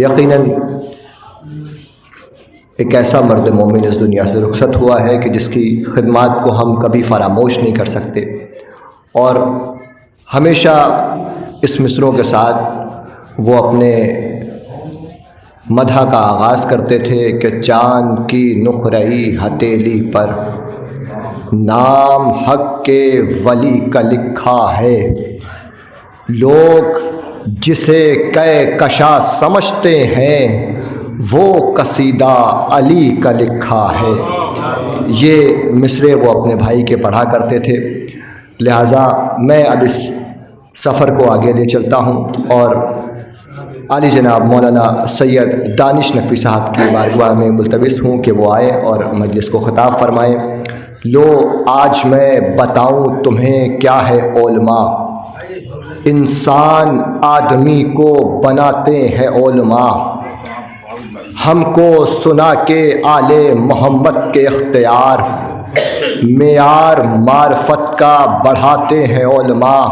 یقیناً ایک ایسا مرد مومن اس دنیا سے رخصت ہوا ہے کہ جس کی خدمات کو ہم کبھی فراموش نہیں کر سکتے، اور ہمیشہ اس مصرعوں کے ساتھ وہ اپنے مدح کا آغاز کرتے تھے کہ چاند کی نقرئی ہتھیلی پر نام حق کے ولی کا لکھا ہے، لوگ جسے کہکشاں سمجھتے ہیں وہ قصیدہ علی کا لکھا ہے۔ یہ مصرعے وہ اپنے بھائی کے پڑھا کرتے تھے، لہٰذا میں اب اس سفر کو آگے لے چلتا ہوں اور عالی جناب مولانا سید دانش نقوی صاحب کی بارگاہ میں ملتمس ہوں کہ وہ آئے اور مجلس کو خطاب فرمائیں۔ لو آج میں بتاؤں تمہیں کیا ہے علماء، انسان آدمی کو بناتے ہیں علماء، ہم کو سنا کہ آل محمد کے اختیار معیار معرفت کا بڑھاتے ہیں علماء،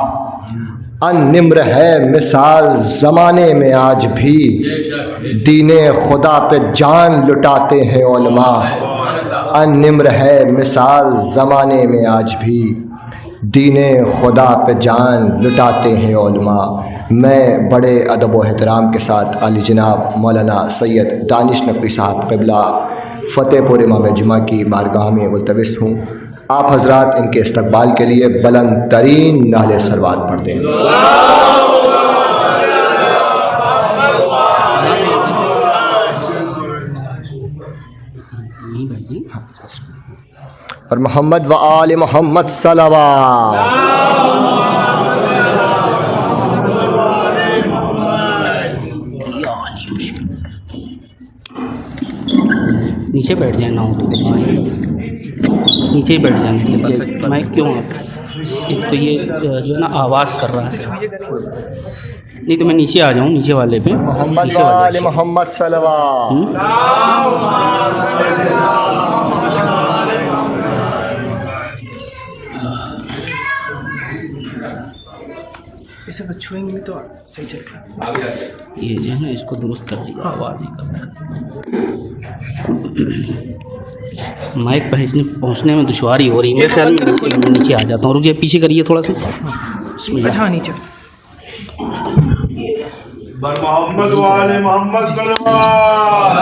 ان نمر ہے مثال زمانے میں آج بھی، دین خدا پہ جان لٹاتے ہیں علماء، ان نمر ہے مثال زمانے میں آج بھی، دین خدا پہ جان لٹاتے ہیں علماء۔ میں بڑے ادب و احترام کے ساتھ عالی جناب مولانا سید دانش نقوی صاحب قبلہ فتح پور امام جمعہ کی بارگاہ میں ملتمس ہوں، آپ حضرات ان کے استقبال کے لیے بلند ترین نعرہ صلوات پڑھ دیں۔ اور محمد و آل محمد صلوات۔ نیچے بیٹھ جائیں نہ ہو تو نیچے ہی بیٹھ جائیں، میں کیوں ایک تو یہ جو ہے نا آواز کر رہا ہے، نہیں تو میں نیچے آ جاؤں، نیچے والے پہ محمد و آل محمد صلوات۔ اسے بس چھوئیں گے تو صحیح چل رہا ہے۔ یہ جو ہے نا اس کو درست کر دیا، آواز نہیں کر رہا، مائک پہنچنے میں دشواری ہو رہی ہے میرے خیال میں نیچے آ جاتا ہوں، رکیے پیچھے کریے تھوڑا سا، اچھا نیچے محمد والے محمد صلوات۔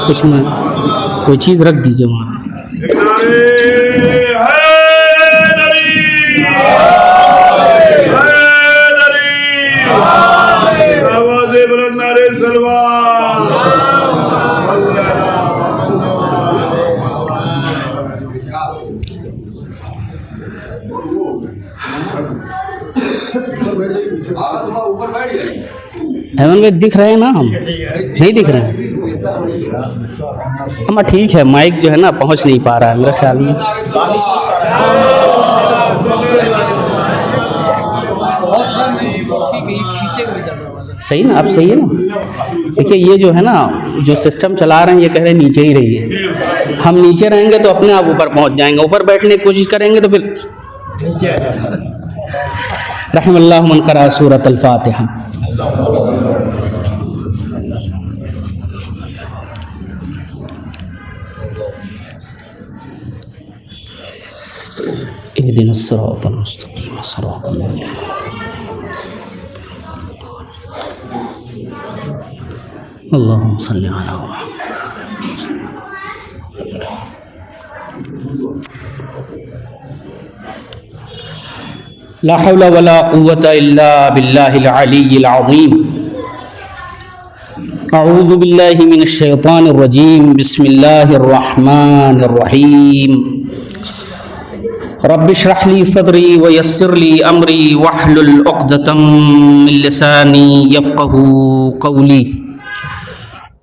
کچھ نہ کوئی چیز رکھ دیجیے وہاں۔ ایمن بھائی دکھ رہے ہیں نا؟ ہم نہیں دکھ رہے ہیں؟ ہم ٹھیک ہے، مائک جو ہے نا پہنچ نہیں پا رہا ہے میرے خیال میں۔ صحیح نا، اب صحیح ہے نا؟ دیکھیے یہ جو ہے نا جو سسٹم چلا رہے ہیں یہ کہہ رہے ہیں نیچے ہی رہیے، ہم نیچے رہیں گے تو اپنے آپ اوپر پہنچ جائیں گے، اوپر بیٹھنے کی کوشش کریں گے تو پھر رحم اللہ من قرأ سورۃ الفاتحہ۔ اهدنا الصراط المستقيم صراط الذين اللهم صل على محمد۔ لا حول ولا قوة إلا بالله العلي العظيم۔ أعوذ بالله من الشيطان الرجيم، بسم الله الرحمن الرحيم۔ رب اشرح لي صدري ويسر لي أمري واحلل عقدة من لساني يفقهوا قولي۔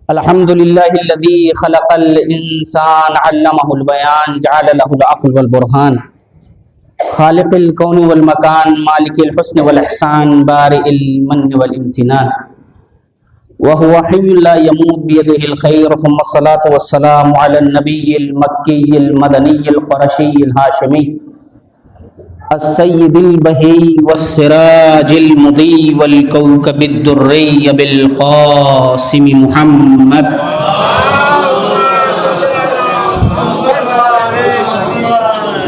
الحمد لله الذي خلق الإنسان علمه البيان جعل له العقل والبرهان، خالق الكون والمكان مالك الحسن والإحسان بارئ المن والامتنان، وهو حي لا يموت بيده الخير، ثم الصلاة والسلام على النبي المكي المدني القرشي الهاشمي السید البہی والسراج المضی والکوکب الدری بالقاسم محمد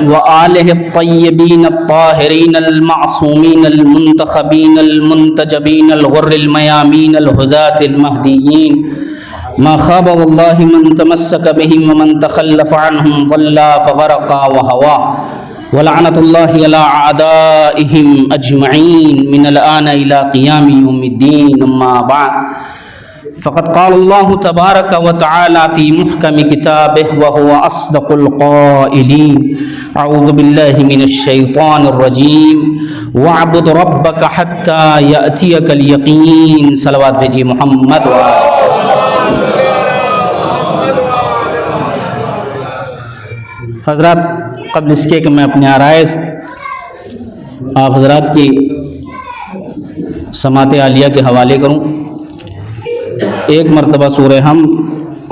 وآلہ الطیبین الطاہرین المعصومین المنتخبین المنتجبین الغر المیامین الہداة المہدیین ما خاب واللہ من تمسک بهم ومن تخلف عنهم ضلا فغرقا وہوا ولعنت اللہ علی اعدائهم اجمعین من الآن الى قیام یوم الدین اما بعد فقد قال الله تبارك وتعالى في محكم كتابه وهو أصدق القائلين أعوذ بالله من الشيطان الرجيم واعبد ربك حتى يأتيك اليقين صلوات بجي محمد حضرات، قبل اس کے کہ میں اپنے عرائض آپ حضرات کی سماعت عالیہ کے حوالے کروں، ایک مرتبہ سورہ حمد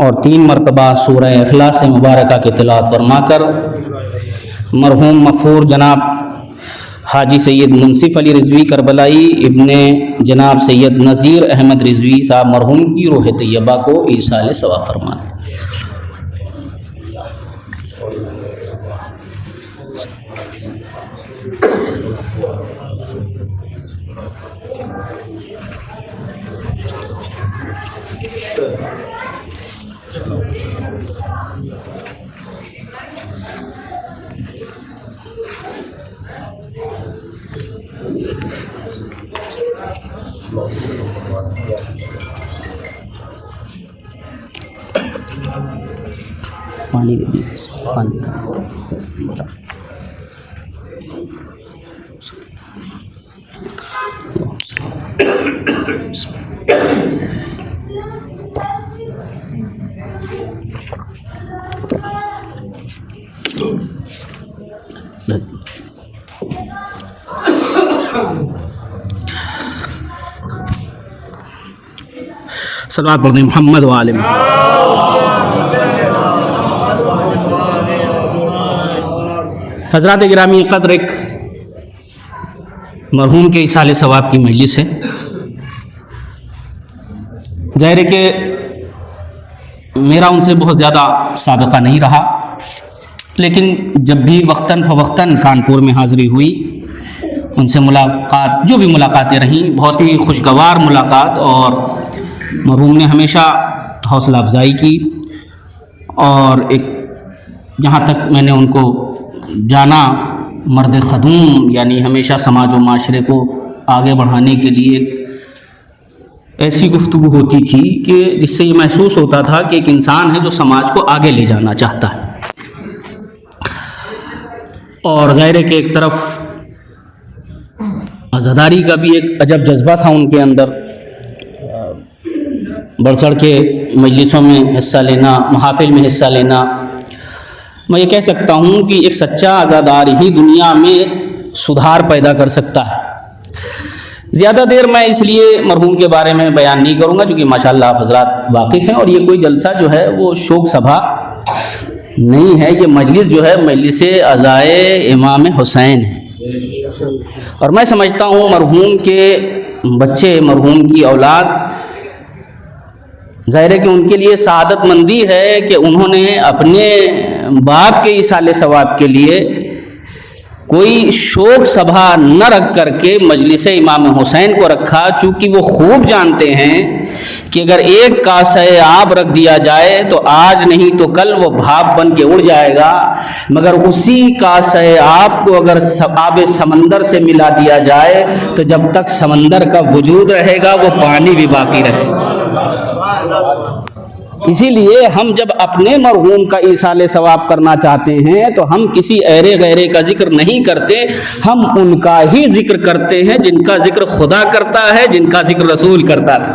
اور 3 مرتبہ سورہ اخلاص مبارکہ کی تلاوت فرما کر مرحوم مغفور جناب حاجی سید منصف علی رضوی کربلائی ابن جناب سید نذیر احمد رضوی صاحب مرحوم کی روح طیبہ کو ایصال ثواب فرما دیں۔ پانی دے دیجیے، پانی صلوات پڑھیں محمد و آل محمد۔ حضرات گرامی قدر، ایک مرحوم کے ایصال ثواب کی مجلس ہے۔ ظاہر ہے کہ میرا ان سے بہت زیادہ سابقہ نہیں رہا، لیکن جب بھی وقتاً فوقتاً کانپور میں حاضری ہوئی، ان سے ملاقات، جو بھی ملاقاتیں رہیں، بہت ہی خوشگوار ملاقات، اور مرحوم نے ہمیشہ حوصلہ افزائی کی، اور ایک جہاں تک میں نے ان کو جانا، مرد خدوم، یعنی ہمیشہ سماج و معاشرے کو آگے بڑھانے کے لیے ایسی گفتگو ہوتی تھی کہ جس سے یہ محسوس ہوتا تھا کہ ایک انسان ہے جو سماج کو آگے لے جانا چاہتا ہے۔ اور ظاہر ہے کہ ایک طرف عزاداری کا بھی ایک عجب جذبہ تھا ان کے اندر، بڑھ چڑھ کے مجلسوں میں حصہ لینا، محافل میں حصہ لینا۔ میں یہ کہہ سکتا ہوں کہ ایک سچا عزادار ہی دنیا میں سدھار پیدا کر سکتا ہے۔ زیادہ دیر میں اس لیے مرحوم کے بارے میں بیان نہیں کروں گا، چونکہ ماشاءاللہ آپ حضرات واقف ہیں، اور یہ کوئی جلسہ جو ہے وہ شوق سبھا نہیں ہے، یہ مجلس جو ہے مجلس عزائے امام حسین ہے۔ اور میں سمجھتا ہوں مرحوم کے بچے، مرحوم کی اولاد، ظاہر ہے کہ ان کے لیے سعادت مندی ہے کہ انہوں نے اپنے باپ کے ایصال ثواب کے لیے کوئی شوق سبھا نہ رکھ کر کے مجلس امام حسین کو رکھا، چونکہ وہ خوب جانتے ہیں کہ اگر ایک کاسہ آب رکھ دیا جائے تو آج نہیں تو کل وہ بھاپ بن کے اڑ جائے گا، مگر اسی کاسہ آب کو اگر آب سمندر سے ملا دیا جائے تو جب تک سمندر کا وجود رہے گا وہ پانی بھی باقی رہے گا۔ اسی لیے ہم جب اپنے مرحوم کا ایصال ثواب کرنا چاہتے ہیں تو ہم کسی ایرے غیرے کا ذکر نہیں کرتے، ہم ان کا ہی ذکر کرتے ہیں جن کا ذکر خدا کرتا ہے، جن کا ذکر رسول کرتا تھا۔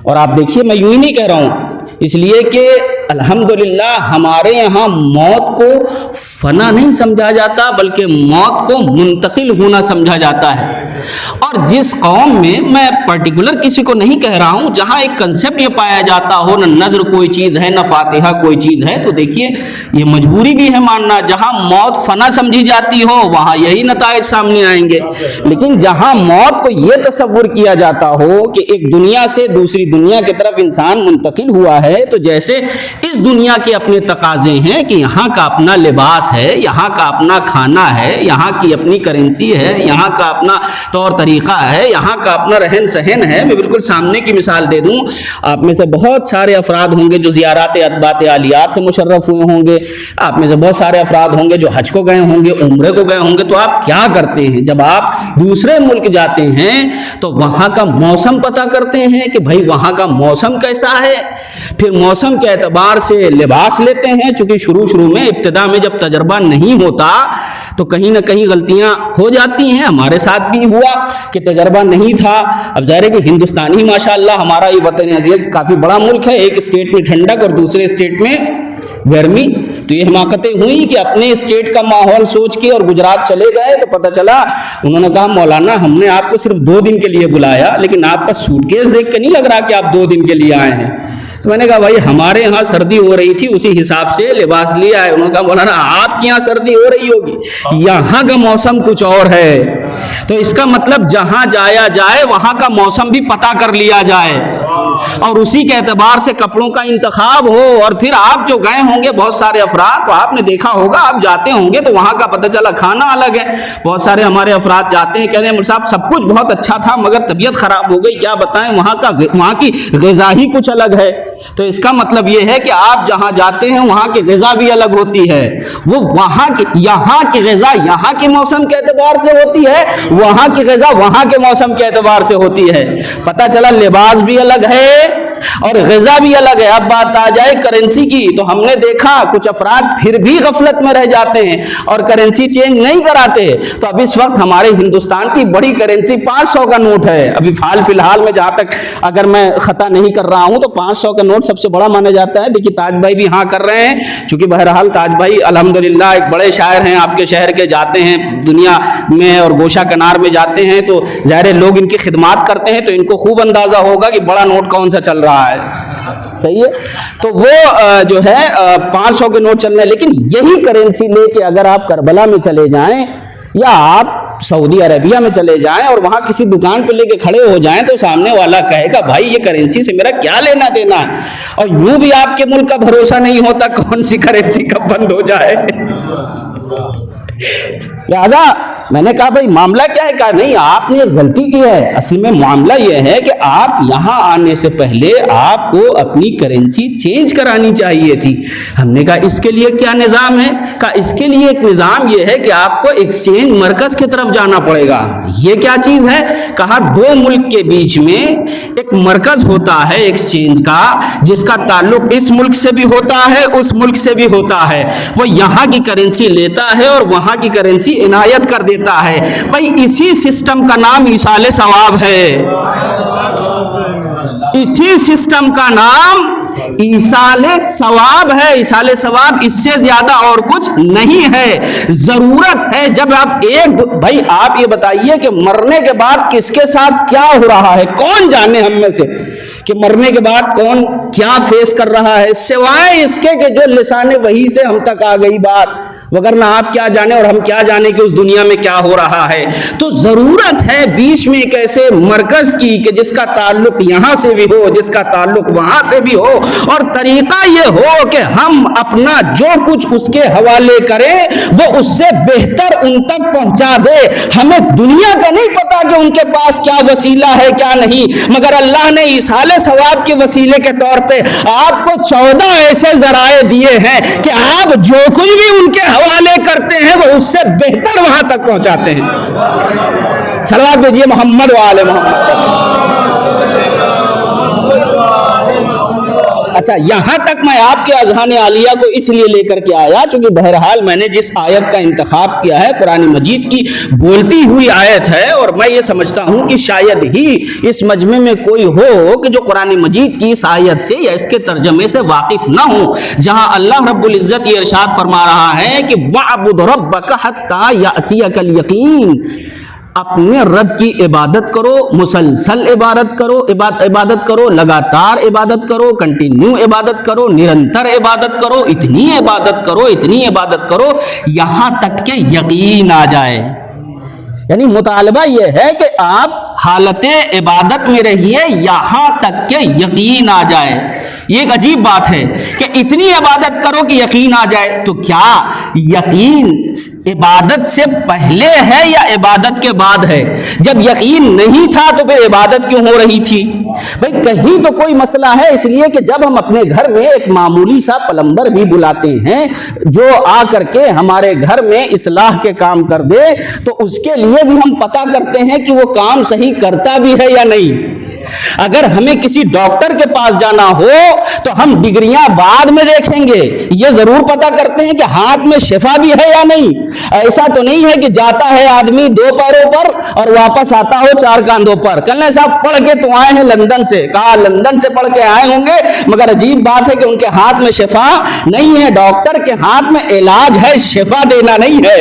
اور آپ دیکھیے، میں یوں ہی نہیں کہہ رہا ہوں، اس لیے کہ الحمدللہ ہمارے یہاں موت کو فنا نہیں سمجھا جاتا بلکہ موت کو منتقل ہونا سمجھا جاتا ہے. اور جس قوم میں پرٹیکولر کسی کو نہیں کہہ رہا ہوں, جہاں ایک کنسیپٹ یہ پایا جاتا ہو نہ نظر کوئی چیز ہے نہ فاتحہ کوئی چیز ہے, تو دیکھیے یہ مجبوری بھی ہے ماننا. جہاں موت فنا سمجھی جاتی ہو وہاں یہی نتائج سامنے آئیں گے, لیکن جہاں موت کو یہ تصور کیا جاتا ہو کہ ایک دنیا سے دوسری دنیا کی طرف انسان منتقل ہوا ہے, تو جیسے اس دنیا کے اپنے تقاضے ہیں کہ یہاں کا اپنا لباس ہے, یہاں کا اپنا کھانا ہے, یہاں کی اپنی کرنسی ہے, یہاں کا اپنا طور طریقہ ہے, یہاں کا اپنا رہن سہن ہے. میں بالکل سامنے کی مثال دے دوں, آپ میں سے بہت سارے افراد ہوں گے جو زیارات ادبات عالیات سے مشرف ہوئے ہوں گے, آپ میں سے بہت سارے افراد ہوں گے جو حج کو گئے ہوں گے, عمرے کو گئے ہوں گے. تو آپ کیا کرتے ہیں جب آپ دوسرے ملک جاتے ہیں تو وہاں کا موسم پتہ کرتے ہیں کہ بھائی وہاں کا موسم کیسا ہے, پھر موسم کے اعتبار سے لباس لیتے ہیں. چونکہ شروع میں ابتدا میں جب تجربہ نہیں ہوتا تو کہیں نہ کہیں غلطیاں ہو جاتی ہیں. ہمارے ساتھ بھی ہوا کہ تجربہ نہیں تھا. اب ظاہر ہے کہ ہندوستانی ماشاءاللہ ہمارا یہ وطن عزیز کافی بڑا ملک ہے, ایک اسٹیٹ میں ٹھنڈک اور دوسرے اسٹیٹ میں گرمی, تو یہ حماقتیں ہوئی کہ اپنے اسٹیٹ کا ماحول سوچ کے اور گجرات چلے گئے تو پتہ چلا انہوں نے کہا مولانا ہم نے آپ کو صرف 2 دن کے لیے بلایا, لیکن آپ کا سوٹ کیس دیکھ کے نہیں لگ رہا کہ آپ 2 دن کے لیے آئے ہیں. تو میں نے کہا بھائی ہمارے یہاں سردی ہو رہی تھی اسی حساب سے لباس لیا ہے. انہوں نے کہا مولانا آپ کے یہاں سردی ہو رہی ہوگی, یہاں کا موسم کچھ اور ہے. تو اس کا مطلب جہاں جایا جائے وہاں کا موسم بھی پتہ کر لیا جائے اور اسی کے اعتبار سے کپڑوں کا انتخاب ہو. اور پھر آپ جو گئے ہوں گے بہت سارے افراد, تو آپ نے دیکھا ہوگا آپ جاتے ہوں گے تو وہاں کا پتہ چلا کھانا الگ ہے. بہت سارے ہمارے افراد جاتے ہیں کہتے ہیں مول صاحب سب کچھ بہت اچھا تھا مگر طبیعت خراب ہو گئی, کیا بتائیں وہاں کی غذا ہی کچھ الگ ہے. تو اس کا مطلب یہ ہے کہ آپ جہاں جاتے ہیں وہاں کی غذا بھی الگ ہوتی ہے. وہ وہاں کی یہاں کی غذا یہاں کے موسم کے اعتبار سے ہوتی ہے, وہاں کی غذا وہاں کے موسم کے اعتبار سے ہوتی ہے. پتہ چلا لباس بھی الگ ہے اور غذا بھی الگ ہے. اب بات آ جائے کرنسی کی, تو ہم نے دیکھا کچھ افراد پھر بھی غفلت میں رہ جاتے ہیں اور کرنسی چینج نہیں کراتے. تو اب اس وقت ہمارے ہندوستان کی بڑی کرنسی 500 کا نوٹ ہے. ابھی فی الحال میں جہاں تک اگر میں خطا نہیں کر رہا ہوں تو 500 کا نوٹ سب سے بڑا مانا جاتا ہے. دیکھیے تاج بھائی بھی ہاں کر رہے ہیں, چونکہ بہرحال تاج بھائی الحمدللہ ایک بڑے شاعر ہیں, آپ کے شہر کے, جاتے ہیں دنیا میں اور گوشہ کنار میں جاتے ہیں تو ظاہر لوگ ان کی خدمات کرتے ہیں تو ان کو خوب اندازہ ہوگا کہ بڑا نوٹ کون سا چل رہا ہے. صحیح ہے, تو وہ جو ہے 500 کے نوٹ چل رہے ہیں. لیکن یہی کرنسی لے کے اگر آپ کربلا میں چلے جائیں یا آپ سعودی عربیہ میں چلے جائیں اور وہاں کسی دکان پہ لے کے کھڑے ہو جائیں تو سامنے والا کہے گا بھائی یہ کرنسی سے میرا کیا لینا دینا ہے. اور یوں بھی آپ کے ملک کا بھروسہ نہیں ہوتا کون سی کرنسی کب بند ہو جائے. لہذا میں نے کہا بھائی معاملہ کیا ہے, کہا نہیں آپ نے غلطی کی ہے. اصل میں معاملہ یہ ہے کہ آپ یہاں آنے سے پہلے آپ کو اپنی کرنسی چینج کرانی چاہیے تھی. ہم نے کہا اس کے لیے کیا نظام ہے, کہا اس کے لیے ایک نظام یہ ہے کہ آپ کو ایکسچینج مرکز کی طرف جانا پڑے گا. یہ کیا چیز ہے, کہا 2 ملک کے بیچ میں ایک مرکز ہوتا ہے ایکسچینج کا جس کا تعلق اس ملک سے بھی ہوتا ہے اس ملک سے بھی ہوتا ہے. وہ یہاں کی کرنسی لیتا ہے اور وہاں کی کرنسی عنایت کر دیتا ہے. بھائی اسی سسٹم کا نام ایصال ثواب ہے. اسی سسٹم کا نام ایصال ثواب ہے. ایصال ثواب اس سے زیادہ اور کچھ نہیں ہے. ضرورت ہے جب آپ بھائی آپ یہ بتائیے کہ مرنے کے بعد کس کے ساتھ کیا ہو رہا ہے, کون جانے ہم میں سے کہ مرنے کے بعد کون کیا فیس کر رہا ہے, سوائے اس کے کہ جو لسان وحی سے ہم تک آ گئی بات, وگرنہ آپ کیا جانے اور ہم کیا جانے کہ اس دنیا میں کیا ہو رہا ہے. تو ضرورت ہے بیچ میں ایک ایسے مرکز کی کہ جس کا تعلق یہاں سے بھی ہو جس کا تعلق وہاں سے بھی ہو, اور طریقہ یہ ہو کہ ہم اپنا جو کچھ اس کے حوالے کریں وہ اس سے بہتر ان تک پہنچا دے. ہمیں دنیا کا نہیں پتا کہ ان کے پاس کیا وسیلہ ہے کیا نہیں, مگر اللہ نے ایصال ثواب کے وسیلے کے طور پہ آپ کو 14 ایسے ذرائع دیے ہیں کہ آپ جو کچھ بھی ان کے حوالے کرتے ہیں وہ اس سے بہتر وہاں تک پہنچاتے ہیں. صلوات بھیجیے محمد و آل محمد. اچھا یہاں تک میں آپ کے اذہان عالیہ کو اس لیے لے کر کے آیا چونکہ بہرحال میں نے جس آیت کا انتخاب کیا ہے قرآن مجید کی بولتی ہوئی آیت ہے، اور میں یہ سمجھتا ہوں کہ شاید ہی اس مجمع میں کوئی ہو کہ جو قرآن مجید کی اس آیت سے یا اس کے ترجمے سے واقف نہ ہو، جہاں اللہ رب العزت یہ ارشاد فرما رہا ہے کہ وَاعْبُدْ رَبَّكَ حَتَّى يَأْتِيَكَ الْيَقِينُ، اپنے رب کی عبادت کرو، مسلسل عبادت کرو، لگاتار عبادت کرو، کنٹینیو عبادت کرو، نرنتر عبادت کرو، اتنی عبادت کرو یہاں تک کہ یقین آ جائے۔ یعنی مطالبہ یہ ہے کہ آپ حالت عبادت میں رہیے یہاں تک کہ یقین آ جائے۔ یہ ایک عجیب بات ہے کہ اتنی عبادت کرو کہ یقین آ جائے، تو کیا یقین عبادت سے پہلے ہے یا عبادت کے بعد ہے؟ جب یقین نہیں تھا تو پھر عبادت کیوں ہو رہی تھی؟ بھئی کہیں تو کوئی مسئلہ ہے، اس لیے کہ جب ہم اپنے گھر میں ایک معمولی سا پلمبر بھی بلاتے ہیں جو آ کر کے ہمارے گھر میں اصلاح کے کام کر دے، تو اس کے لیے بھی ہم پتہ کرتے ہیں کہ وہ کام صحیح کرتا بھی ہے یا نہیں۔ اگر ہمیں کسی ڈاکٹر کے پاس جانا ہو تو ہم ڈگریاں بعد میں دیکھیں گے، یہ ضرور پتہ کرتے ہیں کہ ہاتھ میں شفا بھی ہے یا نہیں۔ ایسا تو نہیں ہے کہ جاتا ہے آدمی 2 پیروں پر اور واپس آتا ہو 4 کاندھوں پر۔ کل صاحب پڑھ کے تو آئے ہیں لندن سے، کہا لندن سے پڑھ کے آئے ہوں گے، مگر عجیب بات ہے کہ ان کے ہاتھ میں شفا نہیں ہے۔ ڈاکٹر کے ہاتھ میں علاج ہے، شفا دینا نہیں ہے۔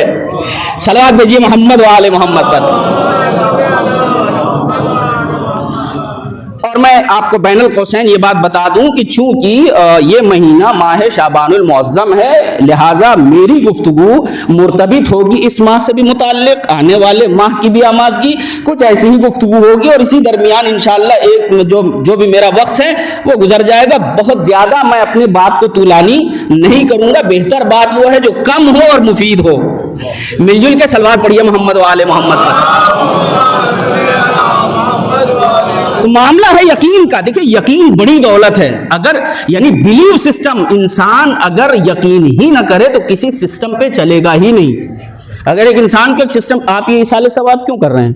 صلوات بھیجیے محمد و آل محمد پر۔ اور میں آپ کو بین القوسین یہ بات بتا دوں کہ چونکہ یہ مہینہ ماہ شعبان المعظم ہے، لہٰذا میری گفتگو مرتبط ہوگی اس ماہ سے بھی متعلق، آنے والے ماہ کی بھی آمادگی، کچھ ایسی ہی گفتگو ہوگی، اور اسی درمیان انشاءاللہ ایک جو بھی میرا وقت ہے وہ گزر جائے گا۔ بہت زیادہ میں اپنی بات کو طولانی نہیں کروں گا، بہتر بات وہ ہے جو کم ہو اور مفید ہو۔ مل جل کے صلوات پڑھیے محمد و آل محمد پر۔ تو معاملہ ہے یقین کا۔ دیکھیں یقین بڑی دولت ہے، اگر یعنی بیلیو سسٹم، انسان اگر یقین ہی نہ کرے تو کسی سسٹم پہ چلے گا ہی نہیں۔ اگر ایک انسان کا سسٹم، آپ یہ ایصال ثواب کیوں کر رہے ہیں؟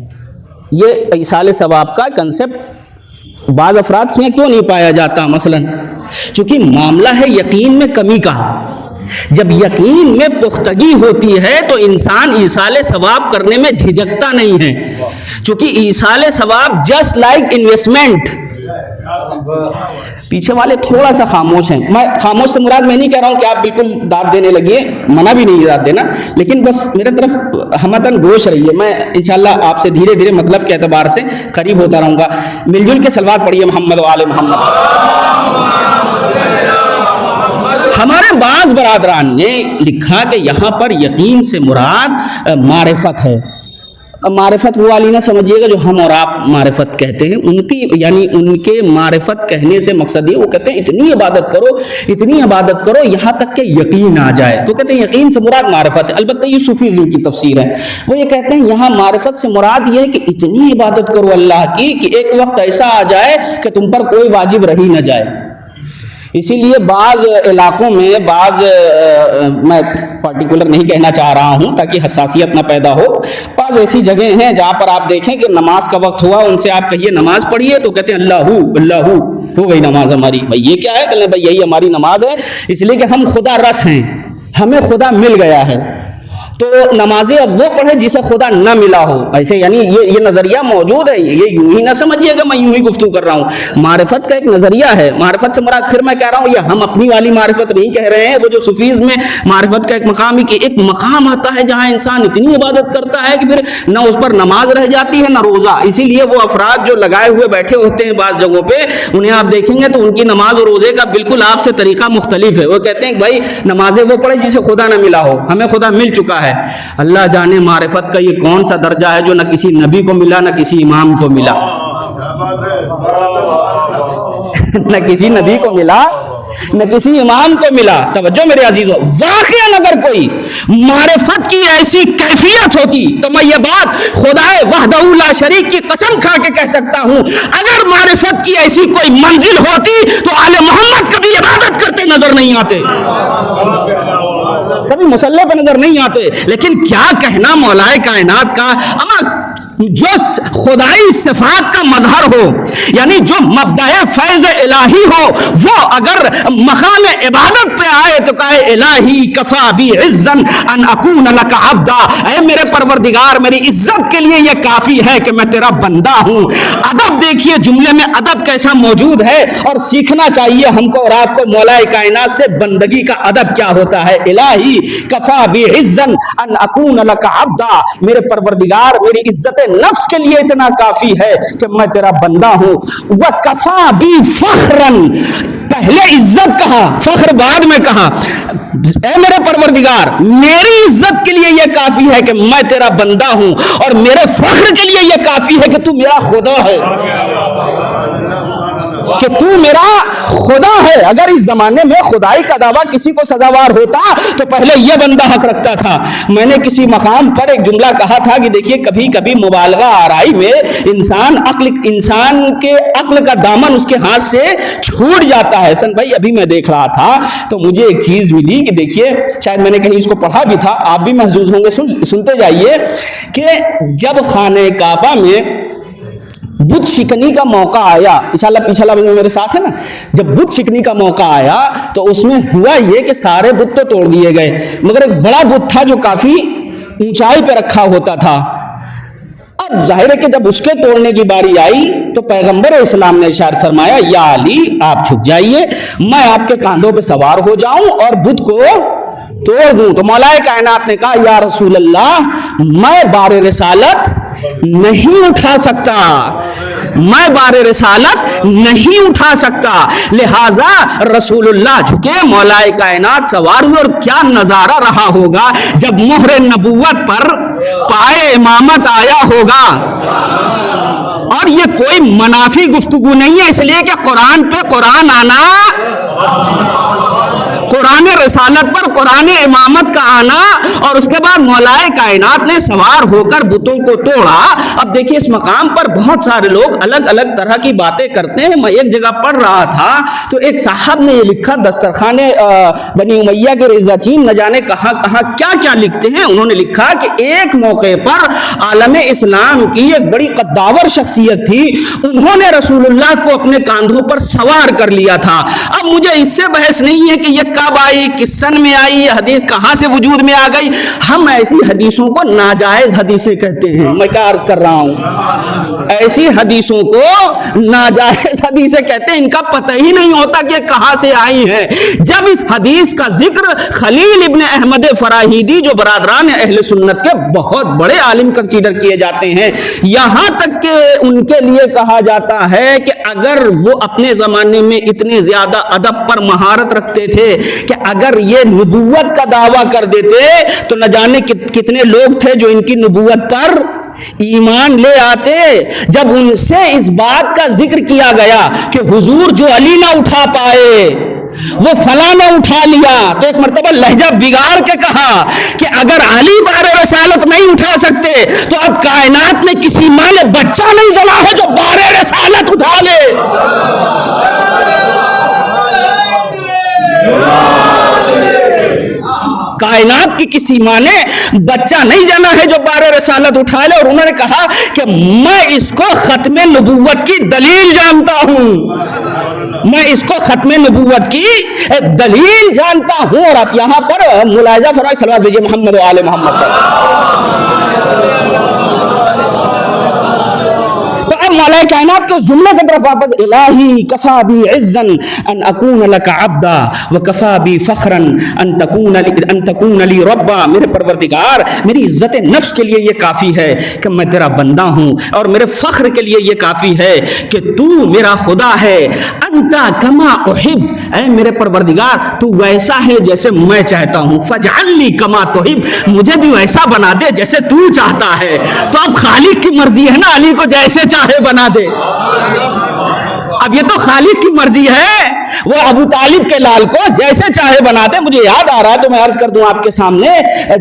یہ ایصال ثواب کا کنسپٹ بعض افراد کے کیوں نہیں پایا جاتا؟ مثلا چونکہ معاملہ ہے یقین میں کمی کا۔ جب یقین میں پختگی ہوتی ہے تو انسان ایصال ثواب کرنے میں جھجکتا نہیں ہے، چونکہ ایصال ثواب جسٹ لائک انویسٹمنٹ۔ پیچھے والے تھوڑا سا خاموش ہیں، میں خاموش سے مراد میں نہیں کہہ رہا ہوں کہ آپ بالکل داد دینے لگیے، منع بھی نہیں داد دینا، لیکن بس میرے طرف ہمتن گوش رہیے، میں انشاءاللہ آپ سے دھیرے دھیرے مطلب کے اعتبار سے قریب ہوتا رہوں گا۔ مل جل کے صلوات پڑھیے محمد و آل محمد۔ ہمارے بعض برادران نے لکھا کہ یہاں پر یقین سے مراد معرفت ہے۔ معرفت وہ والی نہ سمجھیے گا جو ہم اور آپ معرفت کہتے ہیں، ان کی یعنی ان کے معرفت کہنے سے مقصد یہ، وہ کہتے ہیں اتنی عبادت کرو یہاں تک کہ یقین آ جائے، تو کہتے ہیں یقین سے مراد معرفت ہے۔ البتہ یہ صوفیزم کی تفسیر ہے، وہ یہ کہتے ہیں یہاں معرفت سے مراد یہ ہے کہ اتنی عبادت کرو اللہ کی کہ ایک وقت ایسا آ جائے کہ تم پر کوئی واجب رہ ہی نہ جائے۔ اسی لیے بعض علاقوں میں میں پارٹیکولر نہیں کہنا چاہ رہا ہوں تاکہ حساسیت نہ پیدا ہو، بعض ایسی جگہیں ہیں جہاں پر آپ دیکھیں کہ نماز کا وقت ہوا، ان سے آپ کہیے نماز پڑھیے تو کہتے ہیں اللہ ہو گئی نماز ہماری۔ بھائی یہ کیا ہے؟ کہتے ہیں بھائی یہی ہماری نماز ہے، اس لیے کہ ہم خدا رس ہیں، ہمیں خدا مل گیا ہے، تو نمازیں اب وہ پڑھے جسے خدا نہ ملا ہو۔ ایسے یعنی یہ نظریہ موجود ہے، یہ یوں ہی نہ سمجھیے گا میں یوں ہی گفتگو کر رہا ہوں۔ معرفت کا ایک نظریہ ہے، معرفت سے مراد پھر میں کہہ رہا ہوں یہ ہم اپنی والی معرفت نہیں کہہ رہے ہیں، وہ جو صوفیز میں معرفت کا ایک مقام ہی کہ ایک مقام آتا ہے جہاں انسان اتنی عبادت کرتا ہے کہ پھر نہ اس پر نماز رہ جاتی ہے نہ روزہ۔ اسی لیے وہ افراد جو لگائے ہوئے بیٹھے ہوتے ہیں بعض جگہوں پہ، انہیں آپ دیکھیں گے تو ان کی نماز اور روزے کا بالکل آپ سے طریقہ مختلف ہے۔ وہ کہتے ہیں کہ بھائی نمازیں وہ پڑھے جسے خدا نہ ملا ہو، ہمیں خدا مل چکا ہے۔ اللہ جانے معرفت کا یہ کون سا درجہ ہے جو نہ کسی نبی کو ملا نہ کسی امام کو ملا، نہ کسی نبی کو ملا نہ کسی امام کو ملا۔ توجہ میرے عزیزو، واقعاً اگر کوئی معرفت کی ایسی کیفیت ہوتی تو میں یہ بات خدائے وحدہ لا شریک کی قسم کھا کے کہہ سکتا ہوں، اگر معرفت کی ایسی کوئی منزل ہوتی تو آل محمد کبھی عبادت کرتے نظر نہیں آتے، کبھی مصلی پہ نظر نہیں آتے۔ لیکن کیا کہنا مولا کائنات کا، اما جو خدائی صفات کا مظہر ہو، یعنی جو مبدأ فیض الہی ہو، وہ اگر مقام عبادت پہ آئے تو کہے الہی کفا بی عزن ان اکون لک عبدا، اے میرے پروردگار میری عزت کے لیے یہ کافی ہے کہ میں تیرا بندہ ہوں۔ ادب دیکھیے جملے میں ادب کیسا موجود ہے، اور سیکھنا چاہیے ہم کو اور آپ کو مولا کائنات سے بندگی کا ادب کیا ہوتا ہے۔ الہی کفا بی عزن ان اکون لک عبدا، میرے پروردگار میری عزت نفس کے لیے اتنا کافی ہے کہ میں تیرا بندہ ہوں۔ وَكَفَى بِي فَخْرًا، پہلے عزت کہا، فخر بعد میں کہا۔ اے میرے پروردگار میری عزت کے لیے یہ کافی ہے کہ میں تیرا بندہ ہوں، اور میرے فخر کے لیے یہ کافی ہے کہ تو میرا خدا ہے، کہ تو میرا خدا ہے۔ اگر اس زمانے میں خدائی کا دعویٰ کسی کو سزاوار ہوتا تو پہلے یہ بندہ حق رکھتا تھا۔ میں نے کسی مقام پر ایک جملہ کہا تھا کہ دیکھیے کبھی کبھی مبالغہ آرائی میں انسان کے عقل کا دامن اس کے ہاتھ سے چھوٹ جاتا ہے۔ حسن بھائی ابھی میں دیکھ رہا تھا تو مجھے ایک چیز ملی کہ دیکھیے شاید میں نے کہیں اس کو پڑھا بھی تھا، آپ بھی محظوظ ہوں گے، سنتے جائیے کہ جب خانہ کعبہ میں بت شکنی کا موقع آیا، انشاءاللہ پیچھے والا میرے ساتھ ہے نا، جب بت شکنی کا موقع آیا تو اس میں ہوا یہ کہ سارے بت تو توڑ دیے گئے، مگر ایک بڑا بت تھا جو کافی اونچائی پہ رکھا ہوتا تھا۔ اب ظاہر ہے کہ جب اس کے توڑنے کی باری آئی تو پیغمبر اسلام نے ارشاد فرمایا یا علی آپ جھک جائیے، میں آپ کے کاندھوں پہ سوار ہو جاؤں اور بت کو توڑ دوں۔ تو مولا کائنات نے کہا یا رسول اللہ میں بار رسالت نہیں اٹھا سکتا، میں بار رسالت نہیں اٹھا سکتا، لہذا رسول اللہ جھکے، مولا کائنات سوار ہوئے، اور کیا نظارہ رہا ہوگا جب مہر نبوت پر پائے امامت آیا ہوگا۔ اور یہ کوئی منافی گفتگو نہیں ہے، اس لیے کہ قرآن پہ قرآن آنا، قرآن رسالت پر قرآن امامت کا آنا، اور اس کے بعد مولا کائنات نے سوار ہو کر بتوں کو توڑا۔ اب دیکھیے اس مقام پر بہت سارے لوگ الگ الگ طرح کی باتیں کرتے ہیں۔ میں ایک جگہ پڑھ رہا تھا تو ایک صاحب نے یہ لکھا، دسترخوان بنی امیہ کے رضا چین نہ جانے کہاں کہاں کیا کیا لکھتے ہیں، انہوں نے لکھا کہ ایک موقع پر عالم اسلام کی ایک بڑی قداور شخصیت تھی، انہوں نے رسول اللہ کو اپنے کاندھوں پر سوار کر لیا تھا۔ اب مجھے اس سے بحث نہیں ہے کہ یہ کب آئی، کس سن میں آئی، یہ حدیث کہاں سے وجود میں آ گئی۔ ہم ایسی حدیثوں کو ناجائز حدیثیں کہتے ہیں، میں کیا عرض کر رہا ہوں، ایسی حدیثوں کو ناجائز حدیثیں کہتے ہیں، ان کا پتہ ہی نہیں ہوتا کہ کہاں سے آئی ہیں۔ جب اس حدیث کا ذکر خلیل ابن احمد فراہیدی جو برادران اہل سنت کے بہت بڑے عالم کنسیڈر کیے جاتے ہیں، یہاں تک کہ ان کے لیے کہا جاتا ہے کہ اگر وہ اپنے زمانے میں اتنے زیادہ ادب پر مہارت رکھتے تھے کہ اگر یہ نبوت کا دعویٰ کر دیتے تو نہ جانے کتنے لوگ تھے جو ان کی نبوت پر ایمان لے آتے۔ جب ان سے اس بات کا ذکر کیا گیا کہ حضور جو علی نہ اٹھا پائے وہ فلاں نے اٹھا لیا، تو ایک مرتبہ لہجہ بگاڑ کے کہا کہ اگر علی بار رسالت نہیں اٹھا سکتے تو اب کائنات میں کسی ماں نے بچہ نہیں جلا ہے جو بار رسالت اٹھا لے۔ کائنات کی کسی ماں نے بچہ نہیں جانا ہے جو بار رسالت اٹھا لے، اور انہوں نے کہا کہ میں اس کو ختم نبوت کی دلیل جانتا ہوں، میں اس کو ختم نبوت کی دلیل جانتا ہوں۔ اور آپ یہاں پر ملاحظہ فرمائیں، صلوات بھیجئے محمد و آل محمد پر۔ مولا کائنات کے جملے کی طرف واپس، الہی کفا be عزن in اکون look Abida وکفا be فخرا ان تکون لی ربا، میرے پروردگار میری عزت نفس کے لیے یہ کافی ہے کہ میں تیرا بندہ ہوں، اور میرے فخر کے لیے یہ کافی ہے کہ تو میرا خدا ہے۔ انت کما احب، اے میرے پروردگار تو ویسا ہے جیسے میں چاہتا ہوں، فاجعلنی کما تحب، مجھے بھی ویسا بنا دے جیسے تو چاہتا ہے۔ تو اب خالق کی مرضی ہے نا علی کو جیسے چاہے بنا دے، اب یہ تو خالق کی مرضی ہے وہ ابو طالب کے لال کو جیسے چاہے بناتے. مجھے یاد آ رہا ہے تو میں عرض کر دوں آپ کے سامنے,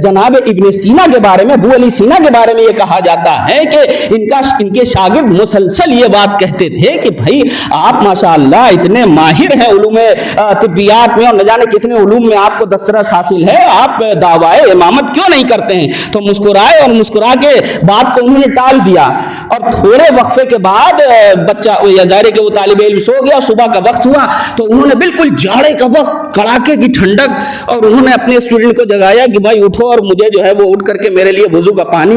جناب ابن سینا کے بارے میں, ابو علی سینا کے بارے میں یہ کہا جاتا ہے کہ ان کے شاگرد مسلسل یہ بات کہتے تھے کہ بھائی آپ ماشاءاللہ اتنے ماہر ہیں علوم طبیات میں اور نہ جانے کتنے علوم میں آپ کو دسترس حاصل ہے, آپ دعوائے امامت کیوں نہیں کرتے ہیں؟ تو مسکرائے اور مسکرا کے بات کو انہوں نے ٹال دیا. اور تھوڑے وقفے کے بعد بچہ یا ظاہر کہ وہ طالب علم سو گیا, صبح کا وقت ہوا تو انہوں نے بالکل جاڑے کا وقت, کڑاکے کی ٹھنڈک, اور انہوں نے اپنے اسٹوڈنٹ کو جگایا کہ بھائی اٹھو اور مجھے جو ہے وہ اٹھ کر کے میرے لیے وضو کا پانی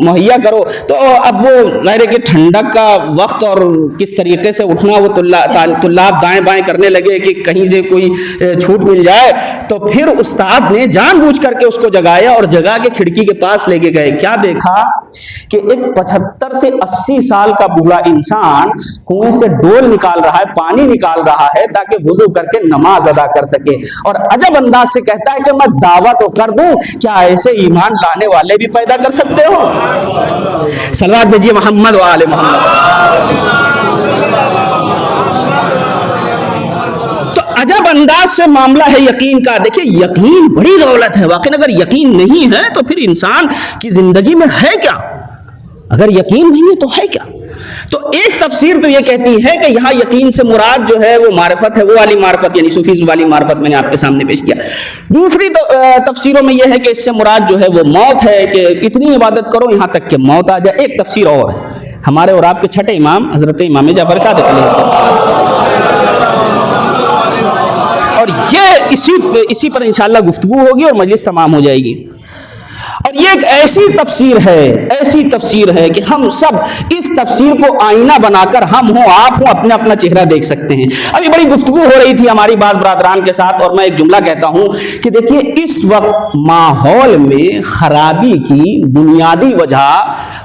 مہیا کرو. تو اب وہ ظاہر کہ ٹھنڈک کا وقت اور کس طریقے سے اٹھنا, وہ طلاب دائیں بائیں کرنے لگے کہ کہیں سے کوئی چھوٹ مل جائے. تو پھر استاد نے جان بوجھ کر کے اس کو جگایا اور جگا کے کھڑکی کے پاس لے کے گئے. کیا دیکھا کہ ایک 75 سے 80 سال کا بوڑھا انسان کنویں سے ڈول نکال رہا ہے, پانی نکال رہا ہے تاکہ وضو کر کے نماز ادا کر سکے. اور عجب انداز سے کہتا ہے کہ میں دعویٰ تو کر دوں, کیا ایسے ایمان لانے والے بھی پیدا کر سکتے ہو؟ صلوات بھیجیے محمد و آل محمد. عجب انداز سے معاملہ ہے یقین کا. دیکھیں یقین بڑی دولت ہے واقعی. اگر یقین نہیں ہے تو پھر انسان کی زندگی میں ہے کیا؟ اگر یقین نہیں ہے تو ہے کیا؟ تو ایک تفسیر تو یہ کہتی ہے کہ یہاں یقین سے مراد جو ہے وہ معرفت ہے, وہ والی معرفت یعنی صوفیزم والی معرفت میں نے آپ کے سامنے پیش کیا. دوسری تفسیروں میں یہ ہے کہ اس سے مراد جو ہے وہ موت ہے, کہ اتنی عبادت کرو یہاں تک کہ موت آ جائے. ایک تفسیر اور ہے ہمارے اور آپ کے چھٹے امام حضرت امام جعفر صادق اور یہ اسی پر انشاءاللہ گفتگو ہوگی اور مجلس تمام ہو جائے گی. اور یہ ایک ایسی تفسیر ہے کہ ہم سب اس تفسیر کو آئینہ بنا کر ہم ہوں آپ ہوں اپنا اپنا چہرہ دیکھ سکتے ہیں. ابھی بڑی گفتگو ہو رہی تھی ہماری بعض برادران کے ساتھ, اور میں ایک جملہ کہتا ہوں کہ دیکھیے اس وقت ماحول میں خرابی کی بنیادی وجہ,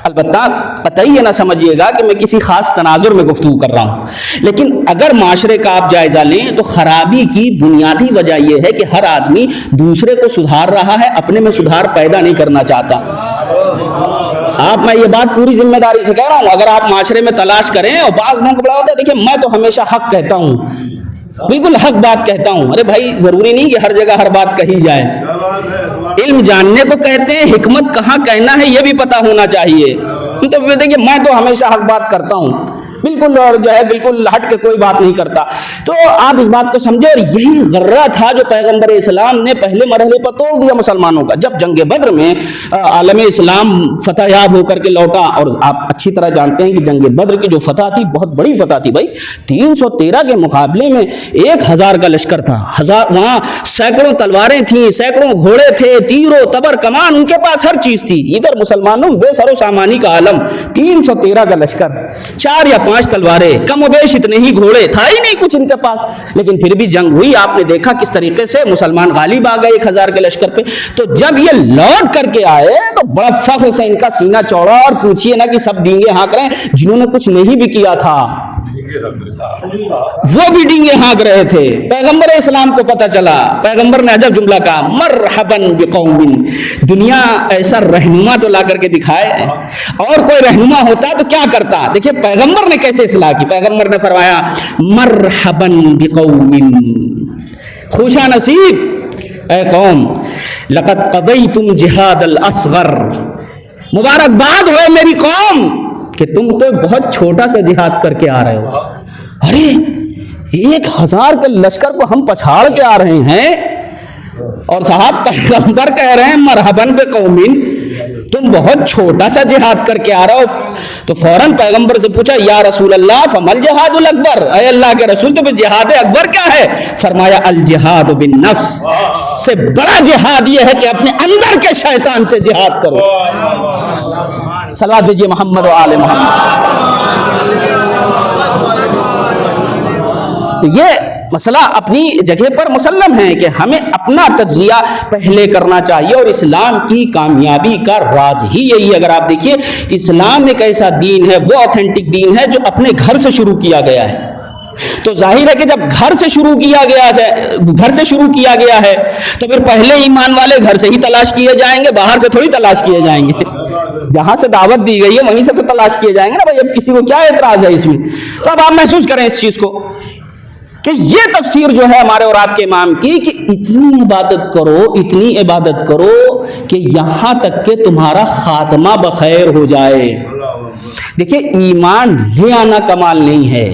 البتہ قطعی یہ نہ سمجھیے گا کہ میں کسی خاص تناظر میں گفتگو کر رہا ہوں, لیکن اگر معاشرے کا آپ جائزہ لیں تو خرابی کی بنیادی وجہ یہ ہے کہ ہر آدمی دوسرے کو سدھار رہا ہے, اپنے میں سدھار پیدا نہیں کرنا چاہتا. میں یہ بات پوری ذمہ داری سے کہہ رہا ہوں. اگر آپ معاشرے میں تلاش کریں, اور بعض لوگوں کو بڑا ہوتا ہے, دیکھیں میں تو ہمیشہ حق کہتا ہوں, بالکل حق بات کہتا ہوں. ارے بھائی ضروری نہیں کہ ہر جگہ ہر بات کہی جائے. علم جاننے کو کہتے ہیں, حکمت کہاں کہنا ہے یہ بھی پتا ہونا چاہیے. تو دیکھیں میں تو ہمیشہ حق بات کرتا ہوں بالکل, اور جو ہے بالکل ہٹ کے کوئی بات نہیں کرتا. تو آپ اس بات کو سمجھے, اور یہی غرہ تھا جو پیغمبر اسلام نے پہلے مرحلے پر توڑ دیا مسلمانوں کا. جب جنگ بدر میں عالم اسلام فتح یاب ہو کر کے لوٹا, اور آپ اچھی طرح جانتے ہیں کہ جنگ بدر کی جو فتح تھی بہت بڑی فتح تھی بھائی. 313 کے مقابلے میں 1000 کا لشکر تھا, وہاں سینکڑوں تلواریں تھیں, سینکڑوں گھوڑے تھے, تیر و تبر کمان, ان کے پاس ہر چیز تھی. ادھر مسلمانوں بے سر و سامانی کا عالم, 313 کا لشکر, 4 یا 5 تلواریں, کم و بیش اتنے ہی گھوڑے, تھا ہی نہیں کچھ ان کے پاس. لیکن پھر بھی جنگ ہوئی, آپ نے دیکھا کس طریقے سے مسلمان غالب آ گئے 1000 کے لشکر پہ. تو جب یہ لوٹ کر کے آئے تو بڑا فخر سے ان کا سینہ چوڑا, اور پوچھئے نا کہ سب ڈینگے ہانک رہے ہیں, جنہوں نے کچھ نہیں بھی کیا تھا وہ بھی ڈینگے ہانک رہے تھے. پیغمبر اسلام کو پتہ چلا, پیغمبر نے عجب جملہ کہا, مرحباً بقوم. دنیا ایسا رہنما تو لا کر کے دکھائے, اور کوئی رہنما ہوتا تو کیا کرتا. دیکھیں پیغمبر نے کیسے اصلاح کی. پیغمبر نے فرمایا مرحباً بقوم, خوشا نصیب اے قوم, لقد قضیتم جہاد الاصغر, مبارکباد ہوئے میری قوم کہ تم تو بہت چھوٹا سا جہاد کر کے آ رہے ہو. ارے 1000 کے لشکر کو ہم پچھاڑ کے آ رہے ہیں, اور صاحب پیغمبر کہہ رہے ہیں مرحباً بقوم, تم بہت چھوٹا سا جہاد کر کے آ رہے ہو. تو فوراً پیغمبر سے پوچھا یا رسول اللہ فمل جہاد الاکبر, اے اللہ کے رسول تو جہاد اکبر کیا ہے؟ فرمایا الجہاد بالنفس, سے بڑا جہاد یہ ہے کہ اپنے اندر کے شیطان سے جہاد کرو. صلوات دیجیے محمد و آل محمد. تو یہ مسئلہ اپنی جگہ پر مسلم ہے کہ ہمیں اپنا تجزیہ پہلے کرنا چاہیے, اور اسلام کی کامیابی کا راز ہی یہی ہے. اگر آپ دیکھیے اسلام ایک ایسا دین ہے, وہ آتھینٹک دین ہے جو اپنے گھر سے شروع کیا گیا ہے. تو ظاہر ہے کہ جب گھر سے شروع کیا گیا ہے تو پھر پہلے ایمان والے گھر سے ہی تلاش کیے جائیں گے, باہر سے تھوڑی تلاش کیے جائیں گے. جہاں سے دعوت دی گئی ہے وہیں سے تو تلاش کیے جائیں گے نا بھائی. اب کسی کو کیا اعتراض ہے اس میں؟ تو اب آپ محسوس کریں اس چیز کو. کہ یہ تفسیر جو ہے ہمارے اور آپ کے امام کی کہ اتنی عبادت کرو کہ یہاں تک کہ تمہارا خاتمہ بخیر ہو جائے. دیکھیں ایمان لے آنا کمال نہیں ہے،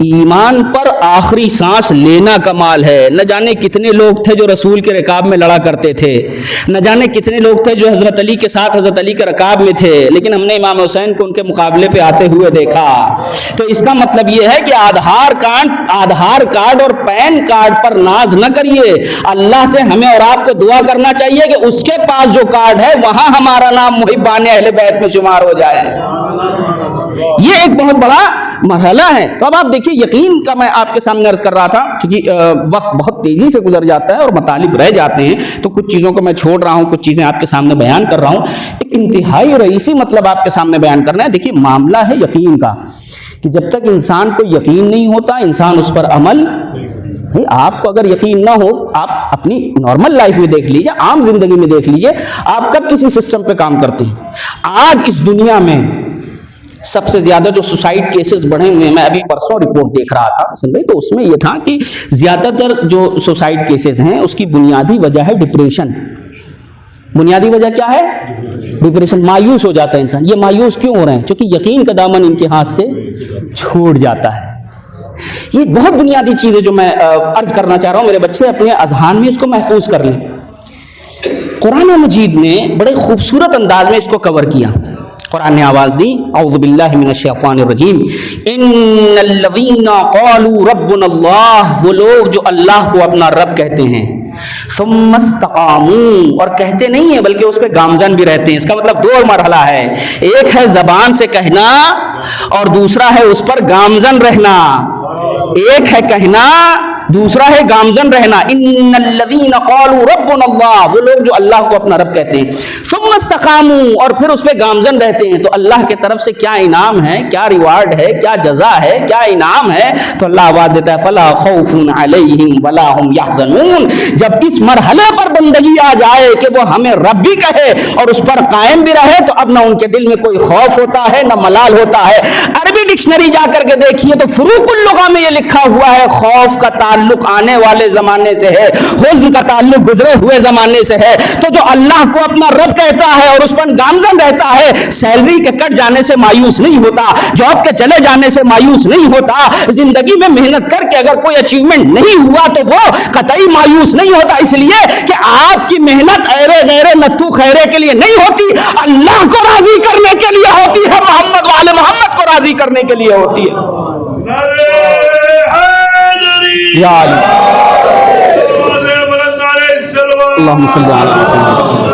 ایمان پر آخری سانس لینا کمال ہے. نہ جانے کتنے لوگ تھے جو رسول کے رکاب میں لڑا کرتے تھے، نہ جانے کتنے لوگ تھے جو حضرت علی کے ساتھ حضرت علی کے رکاب میں تھے، لیکن ہم نے امام حسین کو ان کے مقابلے پہ آتے ہوئے دیکھا. تو اس کا مطلب یہ ہے کہ آدھار کارڈ اور پین کارڈ پر ناز نہ کریے. اللہ سے ہمیں اور آپ کو دعا کرنا چاہیے کہ اس کے پاس جو کارڈ ہے وہاں ہمارا نام محبان اہل بیت میں شمار ہو جائے. یہ ایک بہت بڑا مرحلہ ہے. تو اب آپ دیکھیے یقین کا میں آپ کے سامنے عرض کر رہا تھا، کیونکہ وقت بہت تیزی سے گزر جاتا ہے اور مطالب رہ جاتے ہیں، تو کچھ چیزوں کو میں چھوڑ رہا ہوں، کچھ چیزیں آپ کے سامنے بیان کر رہا ہوں. ایک انتہائی رئیسی مطلب آپ کے سامنے بیان کرنا ہے. دیکھیے معاملہ ہے یقین کا، کہ جب تک انسان کو یقین نہیں ہوتا انسان اس پر عمل. آپ کو اگر یقین نہ ہو، آپ اپنی نارمل لائف میں دیکھ لیجئے، عام زندگی میں دیکھ لیجئے، آپ کب کسی سسٹم پہ کام کرتے ہیں. آج اس دنیا میں سب سے زیادہ جو سوسائڈ کیسز بڑھے ہوئے ہیں، میں ابھی پرسوں رپورٹ دیکھ رہا تھا تو اس میں یہ تھا کہ زیادہ تر جو سوسائڈ کیسز ہیں اس کی بنیادی وجہ ہے ڈپریشن. بنیادی وجہ کیا ہے؟ ڈپریشن. مایوس ہو جاتا ہے انسان. یہ مایوس کیوں ہو رہے ہیں؟ کیونکہ یقین کا دامن ان کے ہاتھ سے چھوٹ جاتا ہے. یہ بہت بنیادی چیز ہے جو میں عرض کرنا چاہ رہا ہوں. میرے بچے اپنے اذہان میں اس کو محفوظ کر لیں. قرآن مجید نے بڑے خوبصورت انداز میں اس کو کور کیا. قرآن نے آواز دی، اعوذ باللہ من الشیطان الرجیم، ان الذین قالوا ربنا اللہ، وہ لوگ جو اللہ کو اپنا رب کہتے ہیں، ثم استقاموا، اور کہتے نہیں ہیں بلکہ اس پہ گامزن بھی رہتے ہیں. اس کا مطلب دو مرحلہ ہے، ایک ہے زبان سے کہنا اور دوسرا ہے اس پر گامزن رہنا. ایک ہے کہنا، دوسرا ہے گامزن رہنا. ان الذین قالوا ربنا اللہ، وہ لوگ جو اللہ کو اپنا رب کہتے ہیں، ثم استقاموا، اور پھر اس پہ گامزن رہتے ہیں. تو اللہ کی طرف سے کیا انعام ہے، کیا ریوارڈ ہے، کیا جزا ہے، کیا انعام ہے؟ تو اللہ آواز دیتا ہے، فلا خوف علیہم ولا هم يحزنون. جب اس مرحلے پر بندگی آ جائے کہ وہ ہمیں رب بھی کہے اور اس پر قائم بھی رہے، تو اب نہ ان کے دل میں کوئی خوف ہوتا ہے نہ ملال ہوتا ہے. عربی ڈکشنری جا کر کے دیکھیے تو فروق اللغہ میں یہ لکھا ہوا ہے، خوف کا تعلق آنے والے زمانے سے ہے، حزن کا تعلق گزرے ہوئے زمانے سے ہے. تو جو اللہ کو اپنا رب کہتا ہے اور اس پر گامزن رہتا ہے، سیلری کے کٹ جانے سے مایوس نہیں ہوتا، جاب کے چلے جانے سے مایوس نہیں ہوتا، زندگی میں محنت کر کے اگر کوئی اچیومنٹ نہیں ہوا تو وہ قطعی مایوس نہیں ہوتا. اس لیے کہ آپ کی محنت ایرے غیرے نتو خیرے کے لیے نہیں ہوتی، اللہ کو راضی کرنے کے لیے ہوتی ہے، محمد والے محمد کو راضی کرنے کے لیے ہوتی ہے. یا اللہم صلی علی محمد.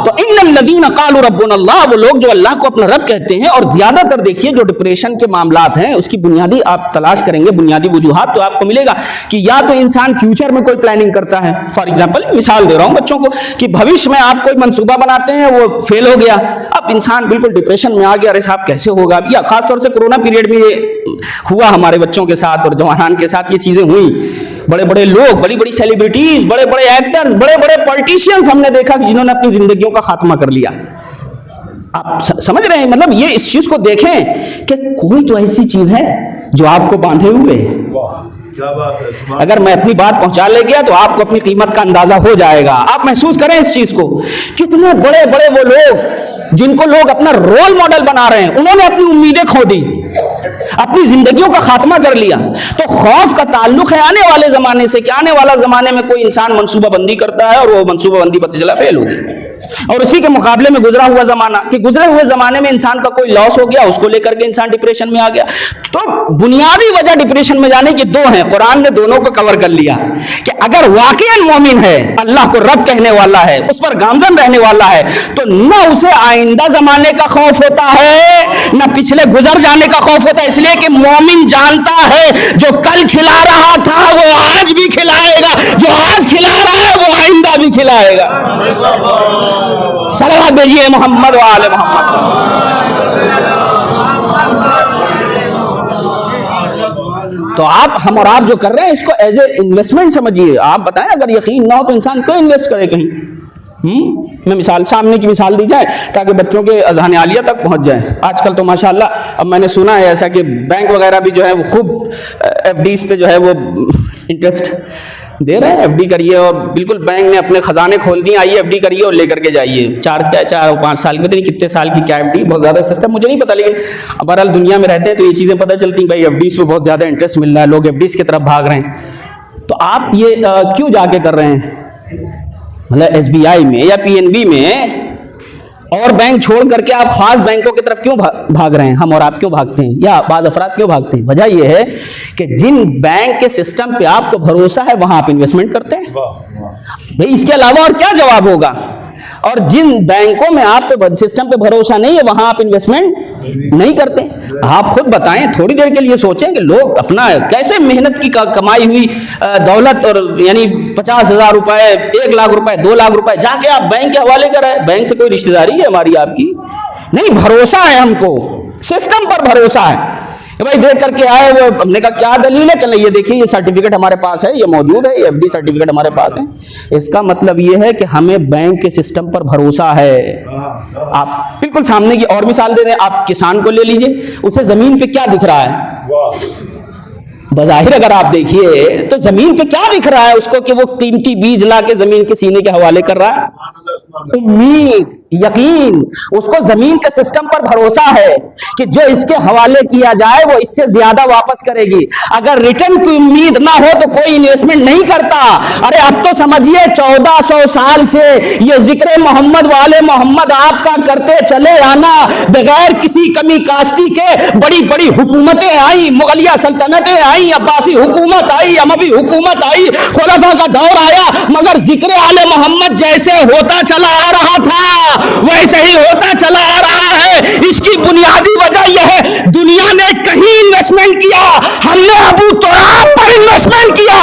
تو ان الذین قالوا ربنا اللہ، وہ لوگ جو اللہ کو اپنا رب کہتے ہیں. اور زیادہ تر دیکھیے جو ڈپریشن کے معاملات ہیں اس کی بنیادی آپ تلاش کریں گے، بنیادی وجوہات تو آپ کو ملے گا کہ یا تو انسان فیوچر میں کوئی پلاننگ کرتا ہے. فار ایگزامپل مثال دے رہا ہوں بچوں کو کہ بھوش میں آپ کوئی منصوبہ بناتے ہیں، وہ فیل ہو گیا، اب انسان بالکل ڈپریشن میں آ گیا، ارے صاحب کیسے ہوگا. یا خاص طور سے کورونا پیریڈ میں یہ ہوا ہمارے بچوں کے ساتھ اور جوانان کے ساتھ یہ چیزیں ہوئیں. بڑے بڑے لوگ، بڑی بڑی سیلیبریٹیز، بڑے بڑے ایکٹرز، بڑے بڑے پولیٹیشینز ہم نے دیکھا کہ جنہوں نے اپنی زندگیوں کا خاتمہ کر لیا. آپ سمجھ رہے ہیں؟ مطلب یہ اس چیز کو دیکھیں کہ کوئی تو ایسی چیز ہے جو آپ کو باندھے ہوئے ہے. اگر میں اپنی بات پہنچا لے گیا تو آپ کو اپنی قیمت کا اندازہ ہو جائے گا. آپ محسوس کریں اس چیز کو. کتنے بڑے بڑے وہ لوگ جن کو لوگ اپنا رول ماڈل بنا رہے ہیں، انہوں نے اپنی امیدیں کھو دی، اپنی زندگیوں کا خاتمہ کر لیا. تو خوف کا تعلق ہے آنے والے زمانے سے کہ آنے والا زمانے میں کوئی انسان منصوبہ بندی کرتا ہے اور وہ منصوبہ بندی پتہ چلا فیل ہوگی. اور اسی کے مقابلے میں گزرا ہوا زمانہ کہ گزرے ہوئے زمانے میں انسان کا کوئی لاس ہو گیا، اس کو لے کر کے انسان ڈپریشن میں آ گیا. تو بنیادی وجہ ڈپریشن میں جانے کی دو ہیں. قرآن نے دونوں کو کور کر لیا کہ اگر واقعی مومن ہے، اللہ کو رب کہنے والا ہے، اس پر گامزن رہنے والا ہے، تو نہ اسے آئندہ زمانے کا خوف ہوتا ہے نہ پچھلے گزر جانے کا خوف ہوتا ہے. اس لیے کہ مومن جانتا ہے جو کل کھلا رہا تھا وہ آج بھی کھلائے گا، جو آج کھلا رہا ہے وہ آئندہ بھی کھلائے گا. صلوات بھیجیے محمد و آل محمد. تو ہم اور آپ جو کر رہے ہیں اس کو ایز اے انویسٹمنٹ سمجھیے. آپ بتائیں اگر یقین نہ ہو تو انسان کیوں انویسٹ کرے کہیں؟ میں مثال سامنے کی مثال دی جائے تاکہ بچوں کے اذہان عالیہ تک پہنچ جائیں. آج کل تو ماشاءاللہ اب میں نے سنا ہے ایسا کہ بینک وغیرہ بھی جو ہے وہ خوب ایف ڈیز پہ جو ہے وہ انٹرسٹ دے رہے ہیں. ایف ڈی کریے اور بالکل بینک نے اپنے خزانے کھول دیے, آئیے ایف ڈی کریے اور لے کر کے جائیے. 4-5 سال میں نہیں کتنے سال کی کیا ایف ڈی, بہت زیادہ سسٹم مجھے نہیں پتا, لیکن بہرحال دنیا میں رہتے ہیں تو یہ چیزیں پتہ چلتی ہیں. بھائی ایف ڈیز پہ بہت زیادہ انٹرسٹ مل رہا ہے, لوگ ایف ڈیز کی طرف بھاگ رہے ہیں. تو آپ یہ کیوں جا کے کر رہے ہیں, مطلب ایس بی آئی میں یا پی این بی میں اور بینک چھوڑ کر کے آپ خاص بینکوں کی طرف کیوں بھاگ رہے ہیں؟ ہم اور آپ کیوں بھاگتے ہیں یا بعض افراد کیوں بھاگتے ہیں؟ وجہ یہ ہے کہ جن بینک کے سسٹم پہ آپ کو بھروسہ ہے وہاں آپ انویسٹمنٹ کرتے ہیں. بھئی اس کے علاوہ اور کیا جواب ہوگا؟ اور جن بینکوں میں آپ پہ سسٹم پہ بھروسہ نہیں ہے وہاں آپ انویسٹمنٹ نہیں کرتے. آپ خود بتائیں, تھوڑی دیر کے لیے سوچیں کہ لوگ اپنا کیسے محنت کی کمائی ہوئی دولت اور یعنی 50,000 روپے, 1 لاکھ روپے, 2 لاکھ روپے جا کے آپ بینک کے حوالے کر رہے ہیں. بینک سے کوئی رشتہ داری ہے ہماری آپ کی نہیں, بھروسہ ہے ہم کو, سسٹم پر بھروسہ ہے. بھائی دیکھ کر کے آئے وہ, ہم نے کہا کیا دلیل ہے, کہ یہ دیکھیے یہ سرٹیفکیٹ ہمارے پاس ہے, یہ موجود ہے, یہ ایف ڈی سرٹیفکیٹ ہمارے پاس ہے. اس کا مطلب یہ ہے کہ ہمیں بینک کے سسٹم پر بھروسہ ہے. آپ بالکل سامنے کی اور مثال دے دیں, آپ کسان کو لے لیجئے, اسے زمین پہ کیا دکھ رہا ہے؟ بظاہر اگر آپ دیکھیے تو زمین پہ کیا دکھ رہا ہے اس کو کہ وہ قیمتی بیج لا کے زمین کے سینے کے حوالے کر رہا ہے؟ امید, یقین, اس کو زمین کے سسٹم پر بھروسہ ہے کہ جو اس کے حوالے کیا جائے وہ اس سے زیادہ واپس کرے گی. اگر ریٹرن کی امید نہ ہو تو کوئی انویسٹمنٹ نہیں کرتا. ارے اب تو سمجھیے 1400 سال سے یہ ذکر محمد والے محمد آپ کا کرتے چلے آنا, بغیر کسی کمی کاستی کے بڑی بڑی حکومتیں آئیں, مغلیہ سلطنتیں آئیں, عباسی حکومت آئی, اموی حکومت آئی, خلفاء کا دور آیا, مگر ذکر آل محمد جیسے ہوتا چلا آ رہا تھا ویسے ہی ہوتا چلا آ رہا ہے. اس کی بنیادی وجہ یہ ہے دنیا نے کہیں انویسٹمنٹ کیا, ہم نے ابو تراب پر انویسٹمنٹ کیا.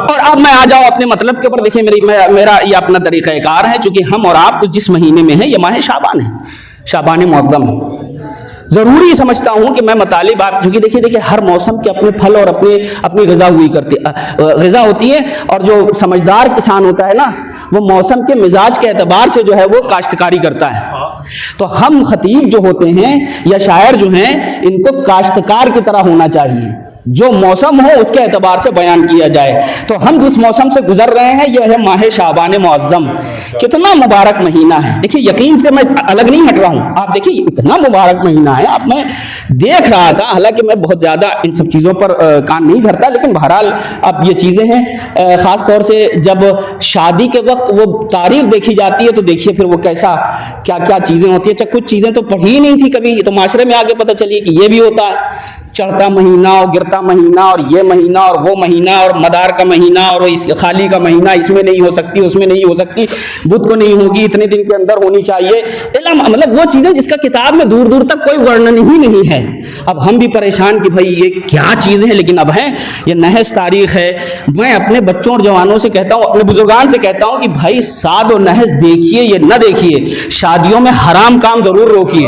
اور اب میں آ جاؤں اپنے مطلب کے اوپر. دیکھیں میرا یہ اپنا طریقہ کار ہے, چونکہ ہم اور آپ جس مہینے میں ہیں یہ ماہ شعبان ہے, شعبان معظم ہے. ضروری سمجھتا ہوں کہ میں مطالب آپ, کیونکہ دیکھیے ہر موسم کے اپنے پھل اور اپنی غذا غذا ہوتی ہے, اور جو سمجھدار کسان ہوتا ہے نا وہ موسم کے مزاج کے اعتبار سے جو ہے وہ کاشتکاری کرتا ہے. تو ہم خطیب جو ہوتے ہیں یا شاعر جو ہیں ان کو کاشتکار کی طرح ہونا چاہیے, جو موسم ہو اس کے اعتبار سے بیان کیا جائے. تو ہم جس موسم سے گزر رہے ہیں یہ ہے ماہ شعبان معظم. کتنا مبارک مہینہ ہے. دیکھیے یقین سے میں الگ نہیں ہٹ رہا ہوں, آپ دیکھیے اتنا مبارک مہینہ ہے. اب میں دیکھ رہا تھا, حالانکہ میں بہت زیادہ ان سب چیزوں پر کان نہیں دھرتا, لیکن بہرحال اب یہ چیزیں ہیں. خاص طور سے جب شادی کے وقت وہ تاریخ دیکھی جاتی ہے تو دیکھیے پھر وہ کیسا کیا کیا چیزیں ہوتی ہیں. کچھ چیزیں تو پڑھی نہیں تھی کبھی, تو معاشرے میں آگے پتہ چلی کہ یہ بھی ہوتا ہے. چڑھتا مہینہ اور گرتا مہینہ اور یہ مہینہ اور وہ مہینہ اور مدار کا مہینہ اور اس خالی کا مہینہ, اس میں نہیں ہو سکتی, اس میں نہیں ہو سکتی, بدھ کو نہیں ہوگی, اتنے دن کے اندر ہونی چاہیے. مطلب وہ چیزیں جس کا کتاب میں دور دور تک کوئی ورنن ہی نہیں ہے. اب ہم بھی پریشان کہ بھائی یہ کیا چیزیں ہیں, لیکن اب ہیں. یہ نحس تاریخ ہے. میں اپنے بچوں اور جوانوں سے کہتا ہوں, اپنے بزرگان سے کہتا ہوں کہ بھائی ساد و نحس دیکھیے, یہ نہ دیکھیے. شادیوں میں حرام کام ضرور روکیے.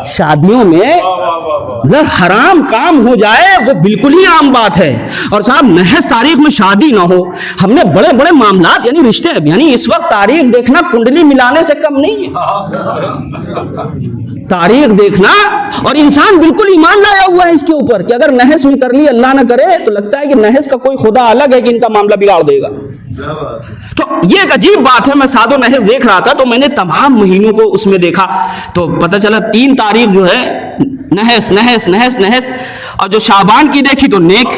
شادیوں میں حرام کام ہو جائے وہ بالکل ہی عام بات ہے. اور صاحب نحس تاریخ میں شادی نہ ہو, ہم نے بڑے بڑے معاملات یعنی رشتے, یعنی اس وقت تاریخ دیکھنا کنڈلی ملانے سے کم نہیں ہے. تاریخ دیکھنا, اور انسان بالکل ایمان لایا ہوا ہے اس کے اوپر کہ اگر نحس میں کر لی اللہ نہ کرے تو لگتا ہے کہ نحس کا کوئی خدا الگ ہے کہ ان کا معاملہ بگاڑ دے گا. تو یہ ایک عجیب بات ہے. میں ساد و نحس دیکھ رہا تھا تو میں نے تمام مہینوں کو اس میں دیکھا تو پتہ چلا 3 تاریخ جو ہے نحس نحس نحس نحس, اور جو شعبان کی دیکھی تو نیک.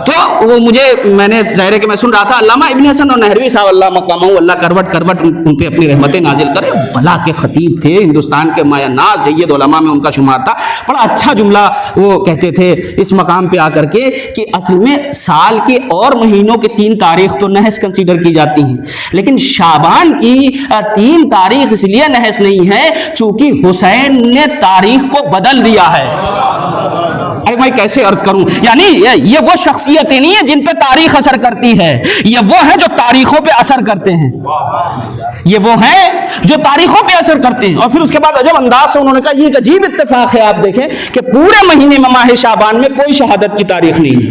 تو وہ مجھے, میں نے ظاہر ہے کہ میں سن رہا تھا علامہ ابن حسن اور نہروی صاحب اللہ مقامہ اللہ کروٹ کروٹ ان پہ اپنی رحمتیں نازل کرے. بلا کے خطیب تھے, ہندوستان کے مایہ ناز جید علماء میں ان کا شمار تھا. بڑا اچھا جملہ وہ کہتے تھے اس مقام پہ آ کر کے کہ اصل میں سال کے اور مہینوں کے 3 تاریخ تو نحس کنسیڈر کی جاتی ہیں, لیکن شعبان کی 3 تاریخ اس لیے نحس نہیں ہے چونکہ حسین نے تاریخ کو بدل دیا ہے. ارے میں کیسے عرض کروں، یعنی یہ وہ شخصیتیں نہیں ہیں جن پہ تاریخ اثر کرتی ہے، یہ وہ ہیں جو تاریخوں پہ اثر کرتے ہیں، یہ وہ ہیں جو تاریخوں پہ اثر کرتے ہیں۔ اور پھر اس کے بعد عجب انداز سے انہوں نے کہا یہ ایک عجیب اتفاق ہے، آپ دیکھیں کہ پورے مہینے میں ماہ شعبان میں کوئی شہادت کی تاریخ نہیں ہے،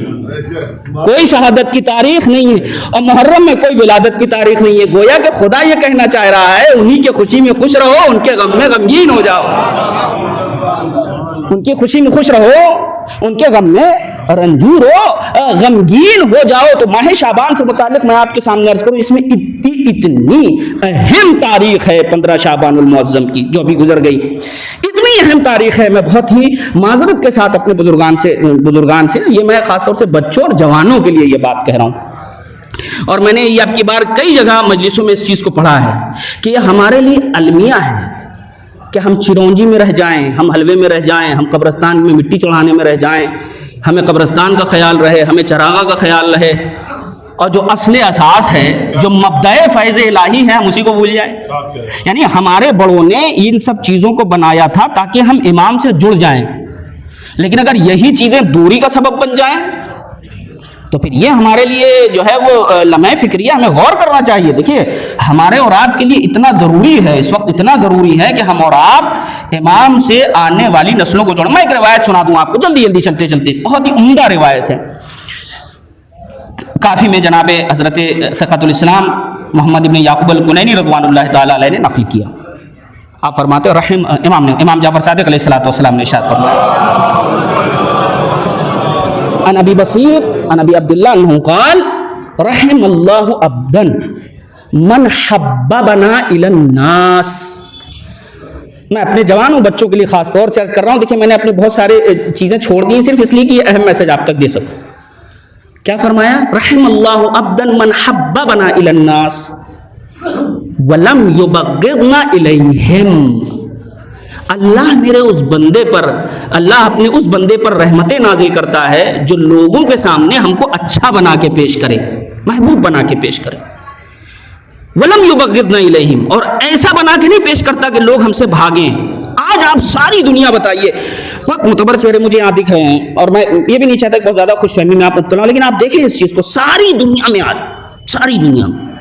کوئی شہادت کی تاریخ نہیں ہے، اور محرم میں کوئی ولادت کی تاریخ نہیں ہے۔ گویا کہ خدا یہ کہنا چاہ رہا ہے انہی کے خوشی میں خوش رہو، ان کے غم میں غمگین ہو جاؤ، ان کی خوشی میں خوش رہو، ان کے غم میں رنجور ہو، غمگین ہو جاؤ۔ تو ماہ شعبان سے متعلق میں آپ کے سامنے عرض کروں، اس میں اتنی اہم تاریخ ہے 15 شعبان المعظم کی جو ابھی گزر گئی، اتنی اہم تاریخ ہے۔ میں بہت ہی معذرت کے ساتھ اپنے بزرگان سے یہ میں خاص طور سے بچوں اور جوانوں کے لیے یہ بات کہہ رہا ہوں، اور میں نے یہ اب کی بار کئی جگہ مجلسوں میں اس چیز کو پڑھا ہے کہ یہ ہمارے لیے المیہ ہے کہ ہم چرونجی میں رہ جائیں، ہم حلوے میں رہ جائیں، ہم قبرستان میں مٹی چڑھانے میں رہ جائیں، ہمیں قبرستان کا خیال رہے، ہمیں چراغا کا خیال رہے، اور جو اصل اساس ہے، جو مبدأ فیض الہی ہے، ہم اسی کو بھول جائیں۔ یعنی ہمارے بڑوں نے ان سب چیزوں کو بنایا تھا تاکہ ہم امام سے جڑ جائیں، لیکن اگر یہی چیزیں دوری کا سبب بن جائیں تو پھر یہ ہمارے لیے جو ہے وہ لمحہ فکریہ ہمیں غور کرنا چاہیے۔ دیکھیے ہمارے اور آپ کے لیے اتنا ضروری ہے، اس وقت اتنا ضروری ہے کہ ہم اور آپ امام سے آنے والی نسلوں کو جوڑیں۔ میں ایک روایت سنا دوں آپ کو جلدی چلتے بہت ہی عمدہ روایت ہے، کافی میں جناب حضرت ثقۃ الاسلام محمد ابن یعقوب الکنینی رضوان اللہ تعالی علیہ نے نقل کیا۔ آپ فرماتے امام جعفر صادق علیہ السلام نے ارشاد فرمایا عن ابی بصیر عن ابی عبداللہ انہ قال رحم اللہ عبدا من حببنا الی الناس۔ میں اپنے جوانوں بچوں کے لیے خاص طور سے عرض کر رہا ہوں، دیکھیں میں نے اپنے بہت سارے چیزیں چھوڑ دی ہیں صرف اس لیے کہ یہ اہم میسج آپ تک دے سکوں۔ کیا فرمایا؟ رحم اللہ عبدا من حببنا الی الناس ولم یبغضنا الیہم۔ اللہ میرے اس بندے پر، اللہ اپنے اس بندے پر رحمتیں نازل کرتا ہے جو لوگوں کے سامنے ہم کو اچھا بنا کے پیش کرے، محبوب بنا کے پیش کرے۔ ولم یبغضنا الیہم، اور ایسا بنا کے نہیں پیش کرتا کہ لوگ ہم سے بھاگیں۔ آج آپ ساری دنیا بتائیے، وقت معتبر چہرے مجھے یہاں دکھ رہے ہیں اور میں یہ بھی نہیں چاہتا کہ بہت زیادہ خوش فہمی میں آپ مبتلا ہوں، لیکن آپ دیکھیں اس چیز کو ساری دنیا میں، آج ساری دنیا میں،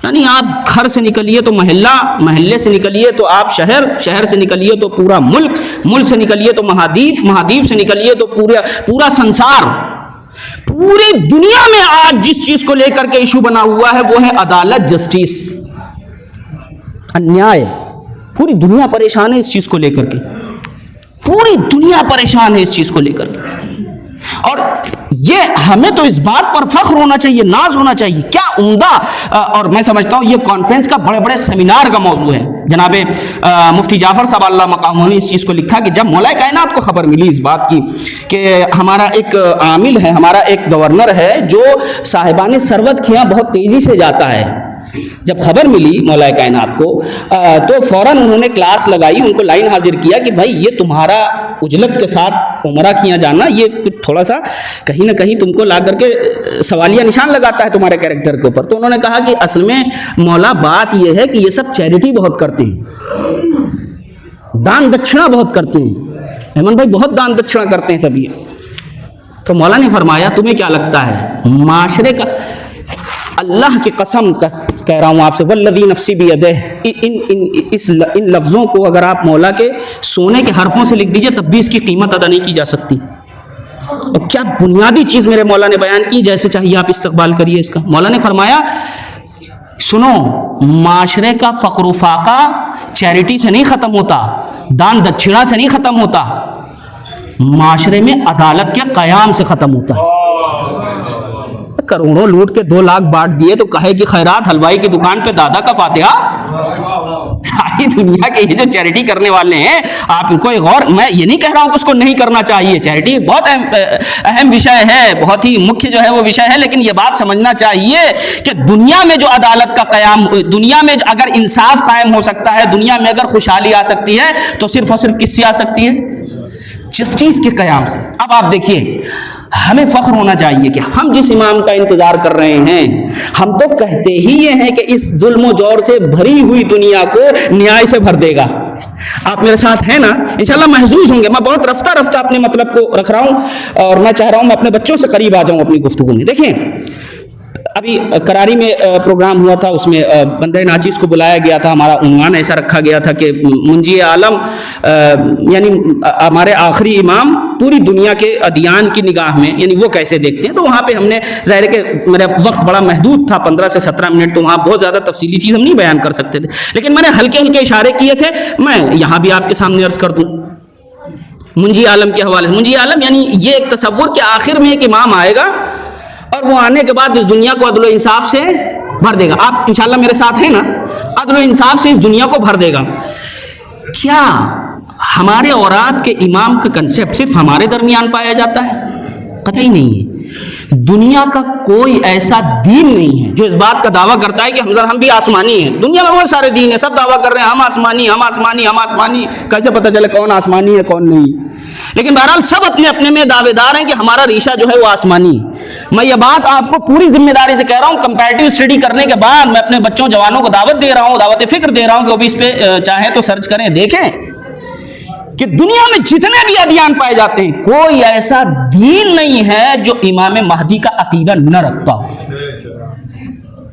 یعنی آپ گھر سے نکلیے تو محلہ، محلے سے نکلیے تو آپ شہر، شہر سے نکلیے تو پورا ملک، ملک سے نکلیے تو مہادیپ، مہادیپ سے نکلیے تو پورا سنسار، پوری دنیا میں آج جس چیز کو لے کر کے ایشو بنا ہوا ہے وہ ہے عدالت، جسٹس، انیائے۔ پوری دنیا پریشان ہے اس چیز کو لے کر کے، پوری دنیا پریشان ہے اس چیز کو لے کر کے، اور یہ ہمیں تو اس بات پر فخر ہونا چاہیے، ناز ہونا چاہیے۔ کیا عمدہ، اور میں سمجھتا ہوں یہ کانفرنس کا بڑے بڑے سیمینار کا موضوع ہے۔ جناب مفتی جعفر صاحب اللہ مقامہ نے اس چیز کو لکھا کہ جب مولا کائنات کو خبر ملی اس بات کی کہ ہمارا ایک عامل ہے، ہمارا ایک گورنر ہے جو صاحبان ثروت کے یہاں بہت تیزی سے جاتا ہے، جب خبر ملی مولا کائنات کو تو فوراً انہوں نے کلاس لگائی، ان کو لائن حاضر کیا کہ بھائی یہ تمہارا اجلت کے ساتھ عمرہ کیا جانا یہ تھوڑا سا کہیں نہ کہیں تم کو لا کر کے سوالیہ نشان لگاتا ہے تمہارے کیریکٹر کے اوپر۔ تو انہوں نے کہا کہ اصل میں مولا بات یہ ہے کہ یہ سب چیریٹی بہت کرتے ہیں، دان دکھشنا بہت کرتے ہیں، احمد بھائی بہت دان دکھشنا کرتے ہیں سب یہ۔ تو مولا نے فرمایا تمہیں کیا لگتا ہے معاشرے کا، اللہ کی قسم کہہ رہا ہوں آپ سے، والذی نفسی بیدہ، ان لفظوں کو اگر آپ مولا کے سونے کے حرفوں سے لکھ دیجئے تب بھی اس کی قیمت ادا نہیں کی جا سکتی۔ اور کیا بنیادی چیز میرے مولا نے بیان کی، جیسے چاہیے آپ استقبال کریے اس کا۔ مولا نے فرمایا سنو، معاشرے کا فقر و فاقہ چیریٹی سے نہیں ختم ہوتا، دان دکھشنا سے نہیں ختم ہوتا، معاشرے میں عدالت کے قیام سے ختم ہوتا ہے۔ کروڑوں لوٹ کے 2 لاکھ بانٹ دیے تو کہے کہ خیرات حلوائی کی دکان پہ دادا کا فاتحہ۔ ساری دنیا کے یہ جو چیریٹی کرنے والے ہیں آپ ان کو ایک اور، میں یہ نہیں کہہ رہا ہوں کہ اس کو نہیں کرنا چاہیے، چیریٹی ایک بہت اہم وشے ہے، بہت ہی مکھیہ جو ہے وہ وشے ہے، لیکن یہ بات سمجھنا چاہیے کہ دنیا میں جو عدالت کا قیام، دنیا میں اگر انصاف قائم ہو سکتا ہے، دنیا میں اگر خوشحالی آ سکتی ہے تو صرف اور صرف کس سے آ سکتی ہے؟ جسٹس کے قیام سے۔ اب آپ دیکھیے ہمیں فخر ہونا چاہیے کہ ہم جس امام کا انتظار کر رہے ہیں، ہم تو کہتے ہی یہ ہیں کہ اس ظلم و جور سے بھری ہوئی دنیا کو نیائے سے بھر دے گا۔ آپ میرے ساتھ ہیں نا؟ انشاءاللہ محظوظ ہوں گے. میں بہت رفتہ رفتہ اپنے مطلب کو رکھ رہا ہوں اور میں چاہ رہا ہوں میں اپنے بچوں سے قریب آ جاؤں اپنی گفتگو میں. دیکھیں ابھی کراری میں پروگرام ہوا تھا, اس میں بندہ ناچیز کو بلایا گیا تھا. ہمارا عنوان ایسا رکھا گیا تھا کہ منجی عالم یعنی ہمارے آخری امام پوری دنیا کے ادیان کی نگاہ میں یعنی وہ کیسے دیکھتے ہیں. تو وہاں پہ ہم نے ظاہر ہے کہ میرا وقت بڑا محدود تھا 15 سے 17 منٹ, تو وہاں بہت زیادہ تفصیلی چیز ہم نہیں بیان کر سکتے تھے, لیکن میں نے ہلکے ہلکے اشارے کیے تھے. میں یہاں بھی آپ کے سامنے عرض کر دوں منجی عالم کے حوالے سے. منجی عالم یعنی یہ ایک تصور کہ آخر میں ایک امام آئے گا اور وہ آنے کے بعد اس دنیا کو عدل و انصاف سے بھر دے گا. آپ انشاءاللہ میرے ساتھ ہیں نا؟ عدل و انصاف سے اس دنیا کو بھر دے گا. کیا ہمارے اور آپ کے امام کا کنسیپٹ صرف ہمارے درمیان پایا جاتا ہے؟ قطعی نہیں ہے. دنیا کا کوئی ایسا دین نہیں ہے جو اس بات کا دعویٰ کرتا ہے کہ ہم بھی آسمانی ہیں. دنیا میں بہت سارے دین ہیں, سب دعویٰ کر رہے ہیں ہم آسمانی ہم آسمانی ہم آسمانی. کیسے پتہ چلے کون آسمانی ہے کون نہیں؟ لیکن بہرحال سب اپنے اپنے میں دعوے دار ہیں کہ ہمارا ریشہ جو ہے وہ آسمانی. میں یہ بات آپ کو پوری ذمہ داری سے کہہ رہا ہوں. کمپیریٹیو اسٹڈی کرنے کے بعد میں اپنے بچوں جوانوں کو دعوت دے رہا ہوں, دعوت فکر دے رہا ہوں کہ وہ بھی اس پہ چاہیں تو سرچ کریں, دیکھیں کہ دنیا میں جتنے بھی ادیان پائے جاتے ہیں کوئی ایسا دین نہیں ہے جو امام مہدی کا عقیدہ نہ رکھتا ہو.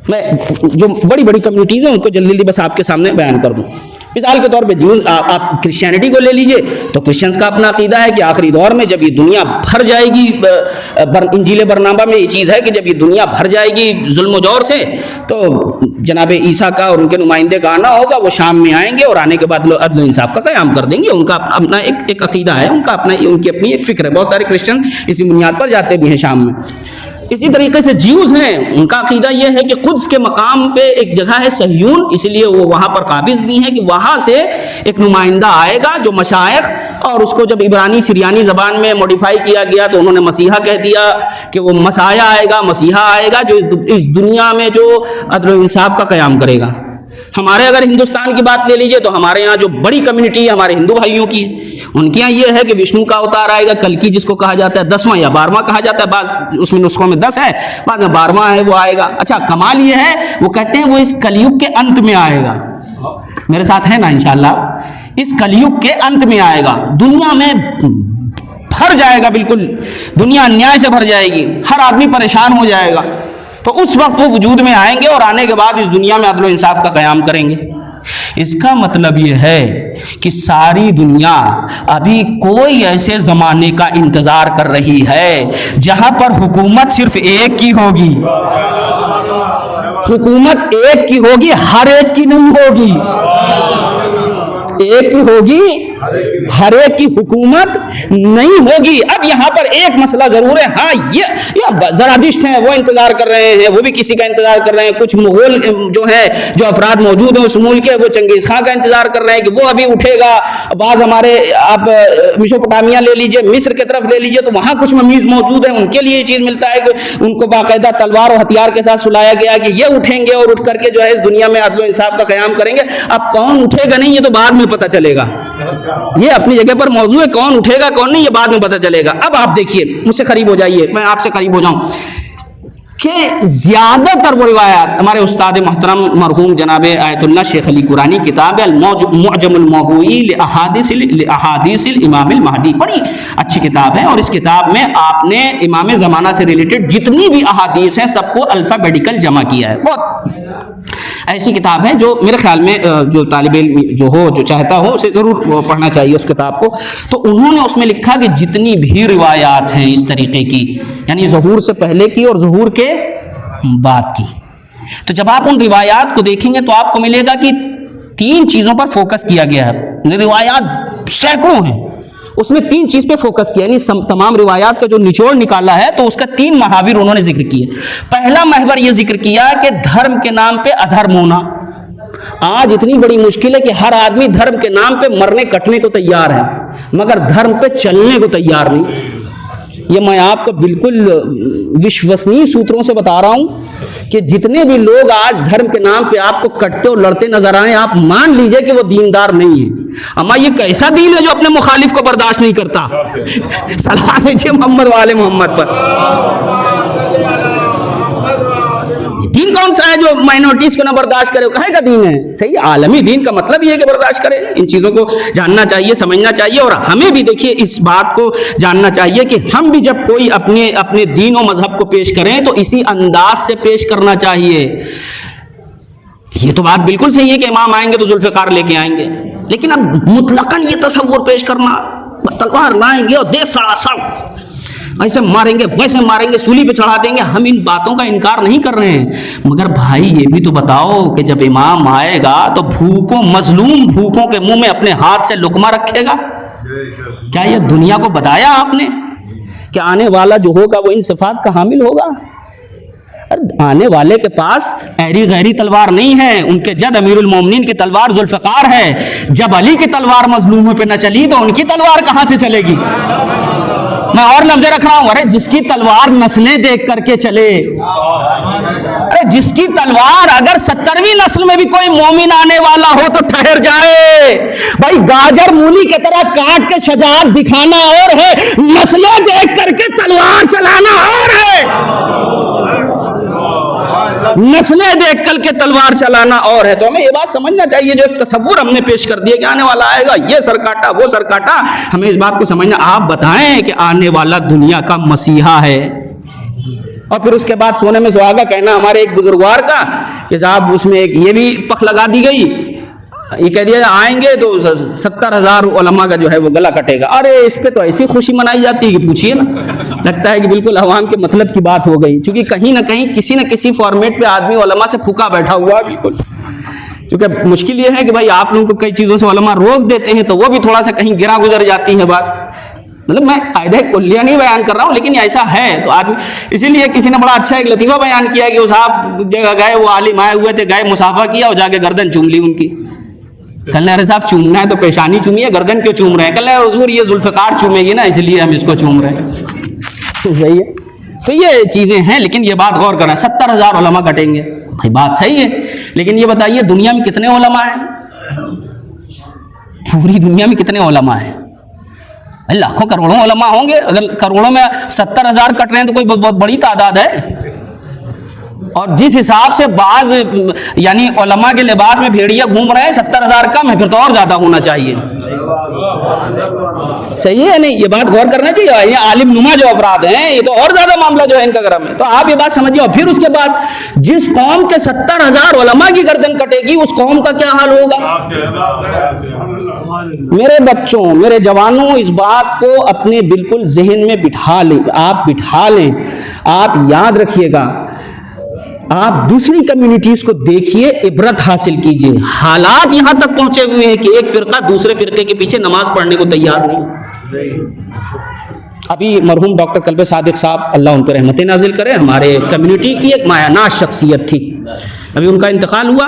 میں جو بڑی بڑی کمیونٹیز ہیں ان کو جلدی جلدی بس آپ کے سامنے بیان کر دوں. مثال کے طور پہ آپ کرسچینٹی کو لے لیجئے تو کرسچنز کا اپنا عقیدہ ہے کہ آخری دور میں جب یہ دنیا بھر جائے گی, انجیل برنابا میں یہ چیز ہے کہ جب یہ دنیا بھر جائے گی ظلم و جور سے تو جناب عیسیٰ کا اور ان کے نمائندے کا آنا ہوگا, وہ شام میں آئیں گے اور آنے کے بعد عدل و انصاف کا قیام کر دیں گے. ان کا اپنا ایک عقیدہ ہے, ان کی اپنی ایک فکر ہے. بہت سارے کرسچن اسی بنیاد پر جاتے بھی ہیں شام میں. اسی طریقے سے جیوز ہیں, ان کا عقیدہ یہ ہے کہ قدس کے مقام پہ ایک جگہ ہے صہیون, اس لیے وہ وہاں پر قابض بھی ہیں کہ وہاں سے ایک نمائندہ آئے گا جو مشائخ, اور اس کو جب عبرانی سریانی زبان میں موڈیفائی کیا گیا تو انہوں نے مسیحا کہہ دیا کہ وہ مسایہ آئے گا, مسیحا آئے گا جو اس دنیا میں جو عدل و انصاف کا قیام کرے گا. ہمارے اگر ہندوستان کی بات لے لیجئے تو ہمارے یہاں جو بڑی کمیونٹی ہے ہمارے ہندو بھائیوں کی, ان کے یہاں یہ ہے کہ وشنو کا اوتار آئے گا, کلکی جس کو کہا جاتا ہے 10واں یا 12واں کہا جاتا ہے, بعض اس میں نسخوں میں 10 ہے, بعض میں 12واں ہے, وہ آئے گا. اچھا کمال یہ ہے وہ کہتے ہیں وہ اس کلیوگ کے انت میں آئے گا. میرے ساتھ ہے نا انشاءاللہ؟ اس کلیوگ کے انت میں آئے گا, دنیا میں بھر جائے گا, بالکل دنیا انیائے سے بھر جائے گی, ہر آدمی پریشان ہو جائے گا. تو اس وقت وہ وجود میں آئیں گے اور آنے کے بعد اس دنیا میں عدل و انصاف کا قیام کریں گے. اس کا مطلب یہ ہے کہ ساری دنیا ابھی کوئی ایسے زمانے کا انتظار کر رہی ہے جہاں پر حکومت صرف ایک کی ہوگی. حکومت ایک کی ہوگی, ہر ایک کی نہیں ہوگی. ایک کی ہوگی, ہر ایک کی حکومت نہیں ہوگی. اب یہاں پر ایک مسئلہ ضرور ہے, ہاں یہ زرادشت ہیں وہ انتظار کر رہے ہیں, وہ بھی کسی کا انتظار کر رہے ہیں. کچھ مغول جو ہیں جو افراد موجود ہیں اس ملک کے, وہ چنگیز خان کا انتظار کر رہے ہیں کہ وہ ابھی اٹھے گا. بعض ہمارے آپ میسوپوٹامیہ لے لیجئے, مصر کی طرف لے لیجئے تو وہاں کچھ ممیز موجود ہیں, ان کے لیے یہ چیز ملتا ہے کہ ان کو باقاعدہ تلوار اور ہتھیار کے ساتھ سلایا گیا کہ یہ اٹھیں گے اور اٹھ کر کے جو ہے اس دنیا میں عدل و انصاف کا قیام کریں گے. اب کون اٹھے گا نہیں یہ تو بعد میں پتہ چلے گا, یہ اپنی جگہ پر موضوع ہے, کون اٹھے گا کون نہیں یہ بعد میں پتہ چلے گا. اب آپ دیکھیے, مجھ سے قریب ہو جائیے, میں آپ سے قریب ہو جاؤں کہ زیادہ تر وہ روایات ہمارے استاد محترم مرحوم جناب آیت اللہ شیخ علی قرانی کتاب المعجم الموضوعی لأحادیث الامام المہدی, بڑی اچھی کتاب ہے, اور اس کتاب میں آپ نے امام زمانہ سے ریلیٹڈ جتنی بھی احادیث ہیں سب کو الفابیٹیکل جمع کیا ہے. بہت ایسی کتاب ہے جو میرے خیال میں جو طالب علم جو چاہتا ہو اسے ضرور پڑھنا چاہیے اس کتاب کو. تو انہوں نے اس میں لکھا کہ جتنی بھی روایات ہیں اس طریقے کی, یعنی ظہور سے پہلے کی اور ظہور کے بعد کی, تو جب آپ ان روایات کو دیکھیں گے تو آپ کو ملے گا کہ 3 چیزوں پر فوکس کیا گیا ہے. روایات سینکڑوں ہیں, اس میں 3 چیز پہ فوکس کیا, یعنی تمام روایات کا جو نچوڑ نکالا ہے تو اس کا 3 محاور انہوں نے ذکر کیے. پہلا محور یہ ذکر کیا کہ دھرم کے نام پہ ادھرم ہونا. آج اتنی بڑی مشکل ہے کہ ہر آدمی دھرم کے نام پہ مرنے کٹنے کو تیار ہے مگر دھرم پہ چلنے کو تیار نہیں. یہ میں آپ کو بالکل وشوسنی سوتروں سے بتا رہا ہوں کہ جتنے بھی لوگ آج دھرم کے نام پہ آپ کو کٹتے اور لڑتے نظر آئے, آپ مان لیجئے کہ وہ دیندار نہیں ہیں. اما یہ کیسا دین ہے جو اپنے مخالف کو برداشت نہیں کرتا؟ سلام دیجیے محمد والے محمد پر. دین کون سا ہے جو مائنورٹیز کو نہ برداشت کرے؟ کہے کا دین ہے؟ صحیح، عالمی دین کا مطلب یہ ہے کہ برداشت کرے۔ ان چیزوں کو جاننا چاہیے، سمجھنا چاہیے، اور ہمیں بھی دیکھیے اس بات کو جاننا چاہیے کہ ہم بھی جب کوئی اپنے دین و مذہب کو پیش کریں تو اسی انداز سے پیش کرنا چاہیے۔ یہ تو بات بالکل صحیح ہے کہ امام آئیں گے تو ذوالفقار لے کے آئیں گے، لیکن اب مطلقاً یہ تصور پیش کرنا، تلوار لائیں گے اور دیس سڑا سڑ، ایسے ماریں گے ویسے ماریں گے، سولی پہ چڑھا دیں گے، ہم ان باتوں کا انکار نہیں کر رہے ہیں، مگر بھائی یہ بھی تو بتاؤ کہ جب امام آئے گا تو بھوکوں، مظلوم بھوکوں کے منہ میں اپنے ہاتھ سے لقمہ رکھے گا؟ کیا یہ دنیا کو بتایا آپ نے کہ آنے والا جو ہوگا وہ ان صفات کا حامل ہوگا؟ آنے والے کے پاس ایری غیری تلوار نہیں ہے، ان کے جد امیر المومنین کی تلوار ذوالفقار ہے۔ جب علی کی تلوار مظلوموں پہ نہ چلی تو ان کی تلوار کہاں سے چلے گی؟ میں اور لفظ رکھ رہا ہوں، ارے جس کی تلوار نسلیں دیکھ کر کے چلے، ارے جس کی تلوار اگر 70ویں نسل میں بھی کوئی مومن آنے والا ہو تو ٹھہر جائے۔ بھائی گاجر مولی کی طرح کاٹ کے شجاعت دکھانا اور ہے، نسلیں دیکھ کر کے تلوار چلانا اور ہے، نسلیں دیکھ کر کے تلوار چلانا اور ہے۔ تو ہمیں یہ بات سمجھنا چاہیے، جو ایک تصور ہم نے پیش کر دیا کہ آنے والا آئے گا، یہ سر کاٹا وہ سر کاٹا، ہمیں اس بات کو سمجھنا۔ آپ بتائیں کہ آنے والا دنیا کا مسیحا ہے، اور پھر اس کے بعد سونے میں سہاگا کہنا ہمارے ایک بزرگوار کا کہ صاحب اس میں ایک یہ بھی پخ لگا دی گئی، یہ کہہ دیا آئیں گے تو 70,000 علماء کا جو ہے وہ گلا کٹے گا۔ ارے اس پہ تو ایسی خوشی منائی جاتی ہے کہ پوچھیے نا، لگتا ہے کہ بالکل عوام کے مطلب کی بات ہو گئی، چونکہ کہیں نہ کہیں کسی نہ کسی فارمیٹ پہ آدمی علماء سے پھکا بیٹھا ہوا ہے بالکل۔ چونکہ مشکل یہ ہے کہ بھائی آپ لوگوں کو کئی چیزوں سے علماء روک دیتے ہیں تو وہ بھی تھوڑا سا کہیں گرا گزر جاتی ہے بات۔ مطلب میں قاعدہ کلیہ نہیں بیان کر رہا ہوں، لیکن ایسا ہے تو آدمی، اسی لیے کسی نے بڑا اچھا ایک لطیفہ بیان کیا کہ وہ صاحب جگہ گئے، وہ عالم آئے ہوئے تھے، گئے مصافحہ کیا اور جا کے گردن چوم لی ان کی۔ کہنے ارے صاحب چومنا ہے تو پیشانی چومیے، گردن کیوں چوم رہے ہیں؟ کہنے حضور یہ ذوالفقار چومے گی نا اس لیے ہم اس کو چوم رہے ہیں۔ صحیح ہے، تو یہ چیزیں ہیں، لیکن یہ بات غور کریں، 70,000 علماء کٹیں گے، بھائی بات صحیح ہے، لیکن یہ بتائیے دنیا میں کتنے علماء ہیں؟ پوری دنیا میں کتنے علماء ہیں؟ لاکھوں کروڑوں علماء ہوں گے، اگر کروڑوں میں 70,000 کٹ رہے ہیں تو کوئی بہت بڑی تعداد ہے۔ اور جس حساب سے بعض یعنی علماء کے لباس میں بھیڑیا گھوم رہے ہیں، 70,000 کم ہے، پھر تو اور زیادہ ہونا چاہیے۔ صحیح ہے نہیں؟ یہ بات غور کرنا چاہیے، یہ عالم نما جو افراد ہیں یہ تو اور زیادہ معاملہ جو ہے ان کا گرم ہے۔ تو آپ یہ بات سمجھیے، اور پھر اس کے بعد جس قوم کے 70,000 علماء کی گردن کٹے گی اس قوم کا کیا حال ہوگا؟ میرے بچوں، میرے جوانوں، اس بات کو اپنے بالکل ذہن میں بٹھا لیں، آپ بٹھا لیں، آپ یاد رکھیے گا۔ آپ دوسری کمیونٹیز کو دیکھیے، عبرت حاصل کیجئے۔ حالات یہاں تک پہنچے ہوئے ہیں کہ ایک فرقہ دوسرے فرقے کے پیچھے نماز پڑھنے کو تیار نہیں۔ ابھی مرحوم ڈاکٹر قلب صادق صاحب اللہ ان پر رحمت نازل کرے، ہمارے کمیونٹی کی ایک مایہ ناز شخصیت تھی، ابھی ان کا انتقال ہوا۔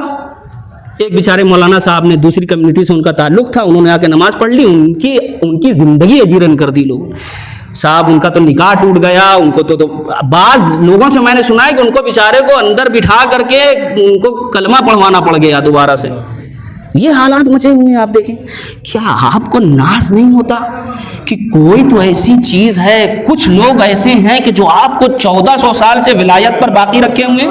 ایک بیچارے مولانا صاحب نے، دوسری کمیونٹی سے ان کا تعلق تھا، انہوں نے آ کے نماز پڑھ لی، ان کی زندگی اجیرن کر دی لوگ صاحب، ان کا تو نکاح ٹوٹ گیا، ان کو تو بعض لوگوں سے میں نے سنا ہے کہ ان کو بیچارے کو اندر بٹھا کر کے ان کو کلمہ پڑھوانا پڑ گیا دوبارہ سے۔ یہ حالات مچے ہوئے ہیں، آپ دیکھیں۔ کیا آپ کو ناز نہیں ہوتا کہ کوئی تو ایسی چیز ہے، کچھ لوگ ایسے ہیں کہ جو آپ کو 1400 سال سے ولایت پر باقی رکھے ہوئے ہیں؟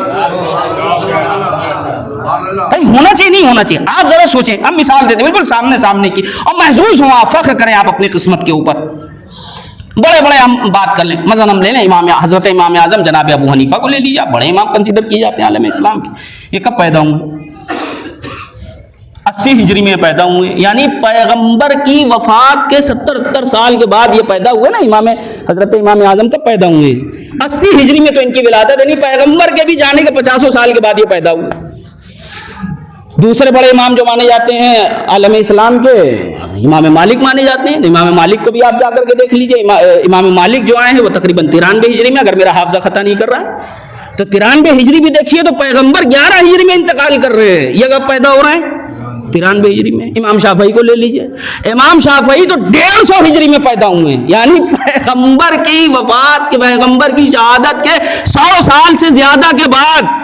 بھائی ہونا چاہیے نہیں ہونا چاہیے؟ آپ ذرا سوچیں، ہم مثال دیتے ہیں بالکل سامنے کی، اور محظوظ ہوں آپ، فخر کریں آپ اپنی قسمت کے اوپر۔ بڑے ہم بات کر لیں، مثلا ہم لے لیں حضرت امام اعظم جناب ابو حنیفہ کو لے لیجیے، بڑے امام کنسیڈر کیے جاتے ہیں عالم اسلام کے۔ یہ کب پیدا ہوئے؟ 80 ہجری میں پیدا ہوئے، یعنی پیغمبر کی وفات کے 70-70 سال کے بعد یہ پیدا ہوئے نا، حضرت امام اعظم کب پیدا ہوئے؟ 80 ہجری میں تو ان کی ولادت، یعنی پیغمبر کے بھی جانے کے 50 سال کے بعد یہ پیدا ہوئے۔ دوسرے بڑے امام جو مانے جاتے ہیں عالم اسلام کے، امام مالک مانے جاتے ہیں، امام مالک کو بھی آپ جا کر کے دیکھ لیجئے، امام مالک جو آئے ہیں وہ تقریباً 93 ہجری میں، اگر میرا حافظہ خطا نہیں کر رہا ہے تو 93 ہجری بھی دیکھیے، تو پیغمبر 11 ہجری میں انتقال کر رہے ہیں، یہ کب پیدا ہو رہے ہیں؟ 93 ہجری میں۔ امام شافعی کو لے لیجئے، امام شافعی تو 150 ہجری میں پیدا ہوئے ہیں، یعنی پیغمبر کی وفات کے، پیغمبر کی شہادت کے 100 سال سے زیادہ کے بعد۔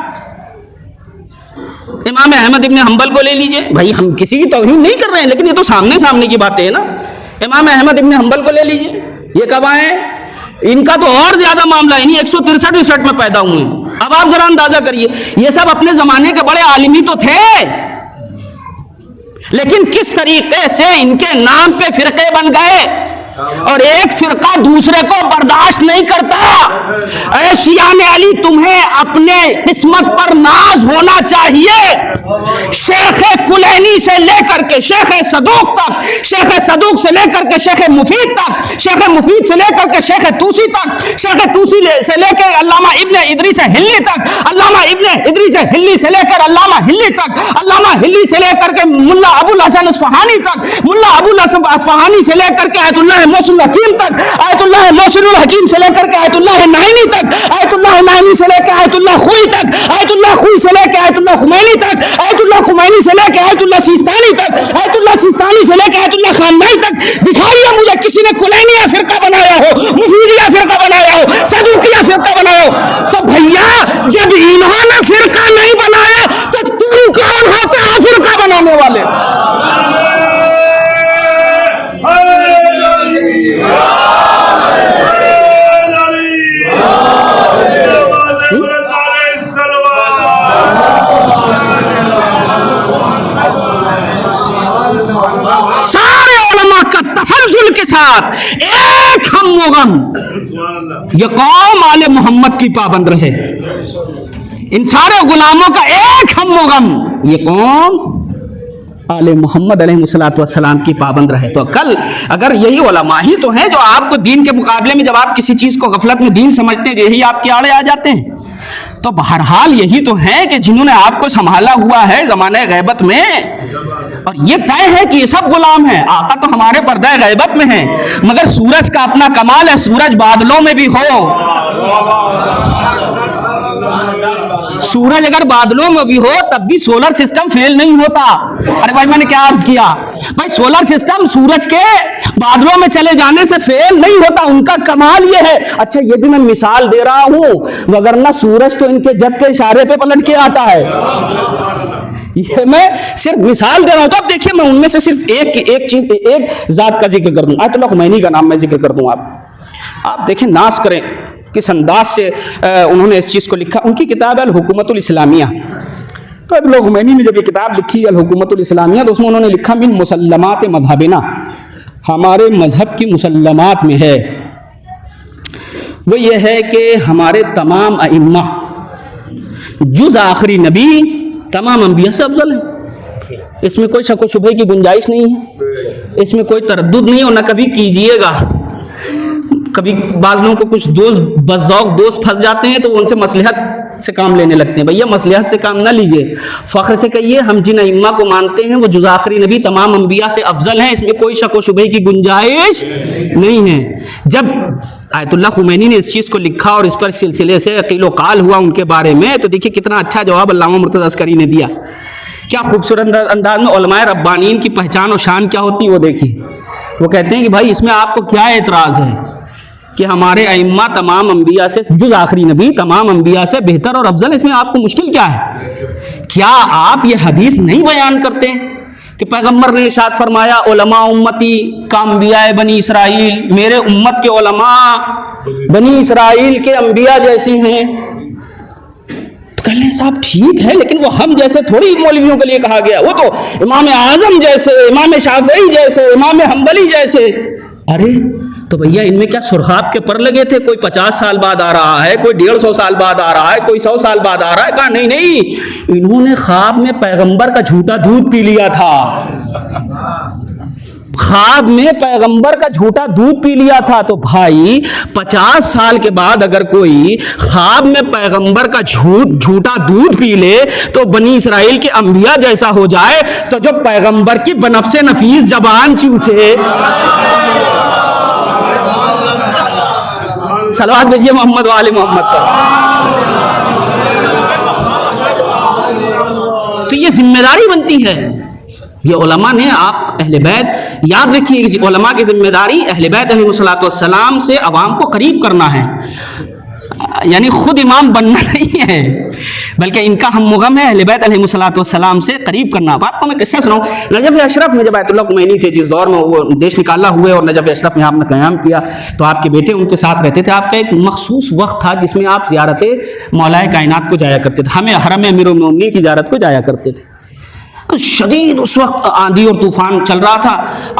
امام احمد ابن حنبل کو لے لیجئے، بھائی ہم کسی کی توہین نہیں کر رہے ہیں، لیکن یہ تو سامنے کی باتیں ہیں نا۔ امام احمد ابن حنبل کو لے لیجئے، یہ کب آئے؟ ان کا تو اور زیادہ معاملہ ہے، 163 میں پیدا ہوئے ہیں۔ اب آپ ذرا اندازہ کریے، یہ سب اپنے زمانے کے بڑے عالمی تو تھے، لیکن کس طریقے سے ان کے نام پہ فرقے بن گئے، اور ایک فرقہ دوسرے کو برداشت نہیں کرتا۔ اے شیعان علی، تمہیں اپنے قسمت پر ناز ہونا چاہیے۔ شیخ کلینی سے لے کر کے شیخ صدوق تک، شیخ صدوق سے لے کر کے شیخ مفید تک، شیخ مفید سے لے کر کے شیخ توسی تک، شیخ توسی سے لے کے علامہ ابن ادریس ہلی تک، علامہ ابن ادریس ہلی سے لے کر علامہ ہلی تک، علامہ ہلی سے لے کر کے ملا ابو الحسن اصفہانی تک، ملا ابو الحسن اصفہانی سے لے کر کے آیت اللہ موصل الحکیم تک، آیت اللہ موصل الحکیم سے لے کر کے آیت اللہ نعیمی تک، آیت اللہ نعیمی سے لے کے آیت اللہ خوئی تک، آیت اللہ خوئی سے لے کے آیت اللہ خمینی تک، آیت اللہ خمینی سے لے کے آیت اللہ سیستانی تک، آیت اللہ سیستانی سے لے کے آیت اللہ خاندانی تک۔ دکھائیے مجھے کسی نے کلینیہ فرقہ بنایا ہو، مفیدیہ فرقہ بنایا ہو، صدوقیہ فرقہ بنایا ہو۔ تو بھیا جب انہوں نے فرقہ نہیں بنایا تو تم کون ہوتے ہیں فرقہ بنانے والے؟ سارے علماء کا تسلسل کے ساتھ ایک ہم و غم، یہ قوم آل محمد کی پابند رہے۔ ان سارے غلاموں کا ایک ہم و غم، یہ قوم آل محمد علیہ الصلوۃ والسلام کی پابند رہے۔ تو کل اگر یہی علماء ہی تو ہیں جو آپ کو دین کے مقابلے میں جب آپ کسی چیز کو غفلت میں دین سمجھتے ہیں، یہی آپ کے آڑے آ جاتے ہیں، تو بہرحال یہی تو ہیں کہ جنہوں نے آپ کو سنبھالا ہوا ہے زمانہ غیبت میں، اور یہ طے ہے کہ یہ سب غلام ہیں۔ آقا تو ہمارے پردہ غیبت میں ہیں، مگر سورج کا اپنا کمال ہے، سورج بادلوں میں بھی ہو، سورج اگر بادلوں میں بھی ہو تب بھی سولر سسٹم فیل نہیں ہوتا۔ ارے بھائی میں نے کیا عرض کیا بھائی، سولر سسٹم سورج کے بادلوں میں چلے جانے سے فیل نہیں ہوتا، ان کا کمال یہ ہے۔ اچھا یہ بھی میں مثال دے رہا ہوں، وگرنہ سورج تو ان کے جد کے اشارے پہ پلٹ کے آتا ہے، یہ میں صرف مثال دے رہا ہوں۔ تو اب دیکھیے میں ان میں سے صرف ایک چیز، ایک ذات کا ذکر کر دوں، آیت اللہ خمینی کا نام میں ذکر کر دوں۔ آپ دیکھیں ناز کریں کس انداز سے انہوں نے اس چیز کو لکھا۔ ان کی کتاب ہے الحکومت الاسلامیہ۔ تو اب لوگ خمینی نے جب یہ کتاب لکھی ہے الحکومت الاسلامیہ، تو اس میں انہوں نے لکھا من مسلمات مذہبنا، ہمارے مذہب کی مسلمات میں ہے وہ یہ ہے کہ ہمارے تمام ائمہ جز آخری نبی تمام انبیاء سے افضل ہیں۔ اس میں کوئی شک و شبہ کی گنجائش نہیں ہے، اس میں کوئی تردد نہیں، اور نہ کبھی کیجئے گا۔ کبھی بعض لوگوں کو کچھ بذوق دوست پھنس جاتے ہیں تو وہ ان سے مصلحت سے کام لینے لگتے ہیں۔ بھیا مصلحت سے کام نہ لیجئے، فخر سے کہیے ہم جن ائمہ کو مانتے ہیں وہ جز آخری نبی تمام انبیاء سے افضل ہیں، اس میں کوئی شک و شبہ کی گنجائش نہیں ہے۔ جب آیت اللہ خمینی نے اس چیز کو لکھا اور اس پر سلسلے سے قیل و قال ہوا ان کے بارے میں، تو دیکھیے کتنا اچھا جواب علامہ مرتضی عسکری نے دیا، کیا خوبصورت انداز میں علماء ربانیین کی پہچان و شان کیا ہوتی ہے وہ دیکھیے۔ وہ کہتے ہیں کہ بھائی اس میں آپ کو کیا اعتراض ہے کہ ہمارے ائمہ تمام انبیاء سے جز آخری نبی تمام انبیاء سے بہتر اور افضل، اس میں آپ کو مشکل کیا ہے؟ کیا آپ یہ حدیث نہیں بیان کرتے کہ پیغمبر نے ارشاد فرمایا علماء امتی کا انبیاء بنی اسرائیل، میرے امت کے علماء بنی اسرائیل کے انبیاء جیسے ہیں؟ تو کہہ لیں صاحب ٹھیک ہے، لیکن وہ ہم جیسے تھوڑی مولویوں کے لیے کہا گیا، وہ تو امام اعظم جیسے، امام شافعی جیسے، امام حنبلی جیسے۔ ارے تو بھیا ان میں کیا سرخاب کے پر لگے تھے؟ کوئی 50 سال بعد آ رہا ہے، کوئی 150 سال بعد آ رہا ہے، کوئی 100 سال بعد آ رہا ہے؟ کہا نہیں نہیں، انہوں نے خواب میں پیغمبر کا جھوٹا دودھ پی لیا تھا، خواب میں پیغمبر کا جھوٹا دودھ پی لیا تھا۔ تو بھائی 50 سال کے بعد اگر کوئی خواب میں پیغمبر کا جھوٹا دودھ پی لے تو بنی اسرائیل کے انبیاء جیسا ہو جائے، تو جو پیغمبر کی بنفس نفیس زبان چوسے، صلوات بھیجیے محمد وآل محمد پر۔ تو یہ ذمہ داری بنتی ہے، یہ علماء نے آپ اہل بیت یاد رکھیے کہ علماء کی ذمہ داری اہل بیت علیہ الصلوۃ والسلام سے عوام کو قریب کرنا ہے۔ یعنی خود امام بننا نہیں ہے بلکہ ان کا ہم مغم ہے اہل بیت علیہ الصلوۃ والسلام سے قریب کرنا. اب آپ کو میں قصہ سناؤں. نجف اشرف میں جب آیت اللہ خمینی تھے جس دور میں وہ دیش نکالا ہوئے اور نجف اشرف میں آپ نے قیام کیا تو آپ کے بیٹے ان کے ساتھ رہتے تھے. آپ کا ایک مخصوص وقت تھا جس میں آپ زیارت مولا کائنات کو جایا کرتے تھے. ہمیں حرم امیر المومنین کی زیارت کو جایا کرتے تھے. شدید اس وقت آندھی اور طوفان چل رہا تھا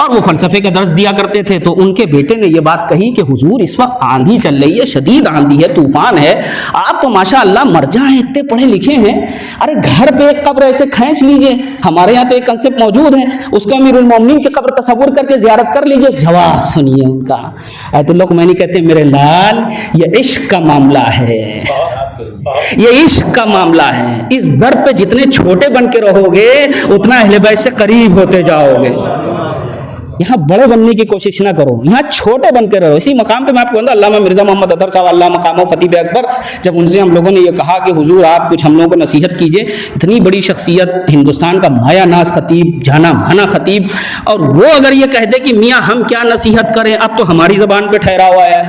اور وہ فلسفے کا درس دیا کرتے تھے. تو ان کے بیٹے نے یہ بات کہی کہ حضور اس وقت آندھی چل رہی ہے, شدید آندھی ہے, طوفان ہے, آپ تو ماشاء اللہ مرجع ہیں, اتنے پڑھے لکھے ہیں, ارے گھر پہ ایک قبر ایسے کھینچ لیجئے. ہمارے یہاں تو ایک کنسپٹ موجود ہے, اس کا امیر المومنین کی قبر تصور کر کے زیارت کر لیجئے. جواب سنیے ان کا. آیت اللہ خمینی کہتے ہیں میرے لال یہ عشق کا معاملہ ہے, یہ عشق کا معاملہ ہے. اس در پہ جتنے چھوٹے بن کے رہو گے اتنا اہل بیت سے قریب ہوتے جاؤ گے. یہاں بڑے بننے کی کوشش نہ کرو, یہاں چھوٹے بن کے رہو. اسی مقام پہ میں آپ کو علامہ مرزا محمد اطہر صاحب اللہ مقام و خطیب اکبر, جب ان سے ہم لوگوں نے یہ کہا کہ حضور آپ کچھ ہم لوگوں کو نصیحت کیجئے, اتنی بڑی شخصیت ہندوستان کا مایا ناز خطیب, جانا مانا خطیب, اور وہ اگر یہ کہہ دے کہ میاں ہم کیا نصیحت کریں, اب تو ہماری زبان پہ ٹھہرا ہوا ہے,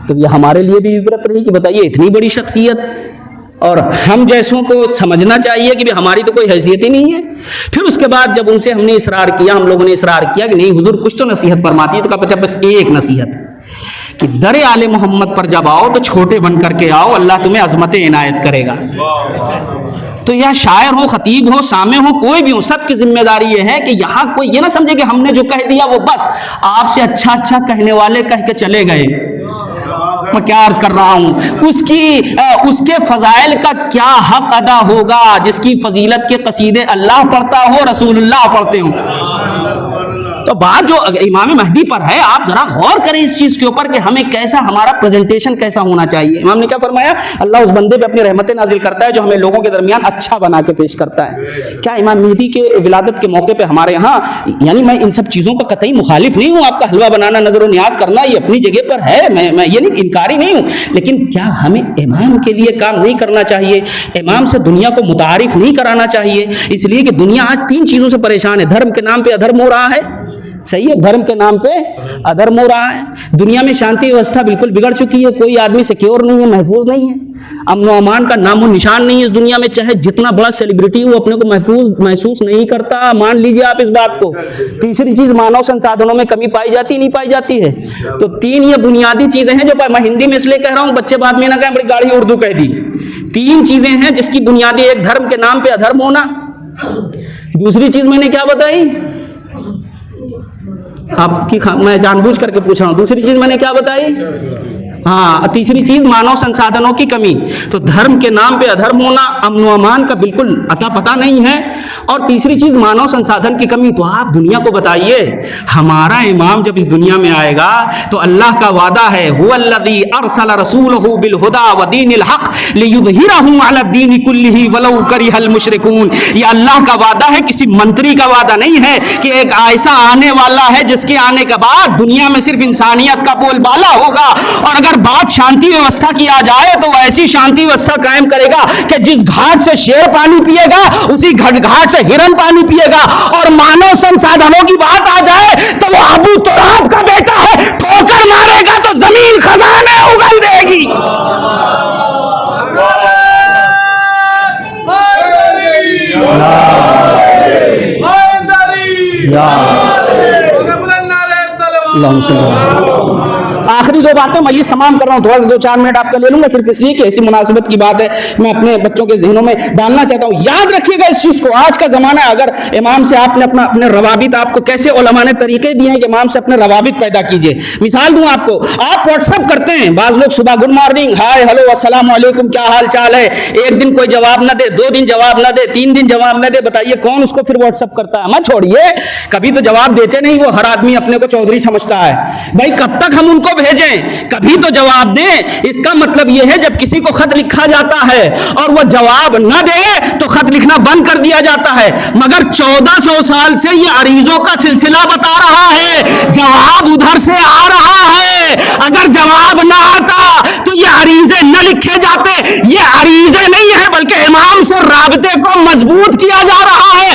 تو یہ ہمارے لیے بھی عبرت رہی کہ بتائیے اتنی بڑی شخصیت اور ہم جیسوں کو سمجھنا چاہیے کہ ہماری تو کوئی حیثیت ہی نہیں ہے. پھر اس کے بعد جب ان سے ہم نے اصرار کیا, ہم لوگوں نے اصرار کیا کہ نہیں حضور کچھ تو نصیحت فرماتی ہے, تو کہا بس ایک نصیحت کہ در آل محمد پر جب آؤ تو چھوٹے بن کر کے آؤ, اللہ تمہیں عظمت عنایت کرے گا. تو یا شاعر ہو, خطیب ہو, سامع ہو, کوئی بھی ہو, سب کی ذمہ داری یہ ہے کہ یہاں کوئی یہ نہ سمجھے کہ ہم نے جو کہہ دیا وہ بس آپ سے اچھا اچھا کہنے والے کہہ کے چلے گئے. میں کیا عرض کر رہا ہوں, اس کے فضائل کا کیا حق ادا ہوگا جس کی فضیلت کے قصیدے اللہ پڑھتا ہو, رسول اللہ پڑھتے ہوں. تو بات جو امام مہدی پر ہے, آپ ذرا غور کریں اس چیز کے اوپر کہ ہمیں کیسا, ہمارا پریزنٹیشن کیسا ہونا چاہیے. امام نے کیا فرمایا, اللہ اس بندے پہ اپنی رحمتیں نازل کرتا ہے جو ہمیں لوگوں کے درمیان اچھا بنا کے پیش کرتا ہے. کیا امام مہدی کے ولادت کے موقع پہ ہمارے یہاں, یعنی میں ان سب چیزوں کا قطعی مخالف نہیں ہوں, آپ کا حلوہ بنانا, نظر و نیاز کرنا یہ اپنی جگہ پر ہے, میں یہ نہیں انکاری نہیں ہوں, لیکن کیا ہمیں امام کے لیے کام نہیں کرنا چاہیے, امام سے دنیا کو متعارف نہیں کرانا چاہیے. اس لیے کہ دنیا آج 3 چیزوں سے پریشان ہے. دھرم کے نام پہ ادھرم ہو رہا ہے, صحیح ہے, دھرم کے نام پہ ادھرم ہو رہا ہے. دنیا میں شانتی ویوستھا بالکل بگڑ چکی ہے, کوئی آدمی سیکیور نہیں ہے, محفوظ نہیں ہے, امن و امان کا نام و نشان نہیں ہے اس دنیا میں. چاہے جتنا بڑا سیلیبریٹی ہو اپنے کو محفوظ محسوس نہیں کرتا, مان لیجئے آپ اس بات کو. تیسری چیز مانو سنسادھنوں میں کمی پائی جاتی نہیں پائی جاتی ہے. تو 3 یہ بنیادی چیزیں ہیں جو میں ہندی میں اس لیے کہہ رہا ہوں, بچے بعد میں نہ کہیں بڑی گاڑی اردو کہہ دی. 3 چیزیں ہیں جس کی بنیادی, ایک دھرم کے نام پہ ادھرم ہونا, دوسری چیز میں نے کیا بتائی آپ کی, میں جان بوجھ کر کے پوچھ رہا ہوں, دوسری چیز میں نے کیا بتائی, ہاں, تیسری چیز مانو سنسادھنوں کی کمی. تو دھرم کے نام پہ ادھرم ہونا, امن و امان کا بالکل اتا پتہ نہیں ہے, اور تیسری چیز مانو سنسادھن کی کمی. تو آپ دنیا کو بتائیے ہمارا امام جب اس دنیا میں آئے گا تو اللہ کا وعدہ ہے, هو الذی ارسل رسولہ بالہدی ودین الحق لیظہرہ علی الدین کلہ ولو کرہ المشرکون. یہ اللہ کا وعدہ ہے, کسی منتری کا وعدہ نہیں ہے کہ ایک ایسا آنے والا ہے جس کے آنے کے بعد دنیا میں صرف انسانیت کا بول بالا ہوگا. اور اگر بات شانتی ویوستھا کی آ جائے تو وہ ایسی شانتی ویوستھا قائم کرے گا کہ جس گھاٹ سے شیر پانی پیے گا اسی گھاٹ سے ہرن پانی پیے گا. اور مانو سنسادھنوں کی بات آ جائے تو وہ ابو تراب کا بیٹا ہے, ٹھوکر مارے گا تو زمین خزانے اگل دے گی. آخری 2 باتیں مجلس تمام کر رہا ہوں, تھوڑا سا 2-4 منٹ آپ کا لے لوں گا صرف اس لیے کہ ایسی مناسبت کی بات ہے, میں اپنے بچوں کے ذہنوں میں ڈالنا چاہتا ہوں. یاد رکھیے گا اس چیز کو, آج کا زمانہ ہے, اگر امام سے آپ نے اپنے روابط, آپ کو کیسے علماء نے طریقے دیے ہیں کہ امام سے اپنے روابط پیدا کیجئے. مثال دوں آپ کو, آپ واٹس ایپ کرتے ہیں, بعض لوگ صبح گڈ مارننگ, ہائے ہلو السلام علیکم کیا حال چال ہے, ایک دن کوئی جواب نہ دے, 2 دن جواب نہ دے, 3 دن جواب نہ دے, بتائیے کون اس کو پھر واٹس ایپ کرتا ہے. مت چھوڑیے, کبھی تو جواب دیتے نہیں, وہ ہر آدمی اپنے کو چودھری سمجھتا ہے. بھائی کب تک ہم ان کو بھیجیں, کبھی تو جواب دیں. اس کا مطلب یہ ہے جب کسی کو خط لکھا جاتا ہے اور وہ جواب نہ دے تو خط لکھنا بند کر دیا جاتا ہے. مگر 1400 سال سے یہ عریضوں کا سلسلہ بتا رہا ہے, جواب ادھر سے آ رہا ہے. اگر جواب نہ آتا تو یہ عریضے نہ لکھے جاتے. یہ عریضے نہیں ہے بلکہ امام سے رابطے کو مضبوط کیا جا رہا ہے.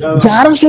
1100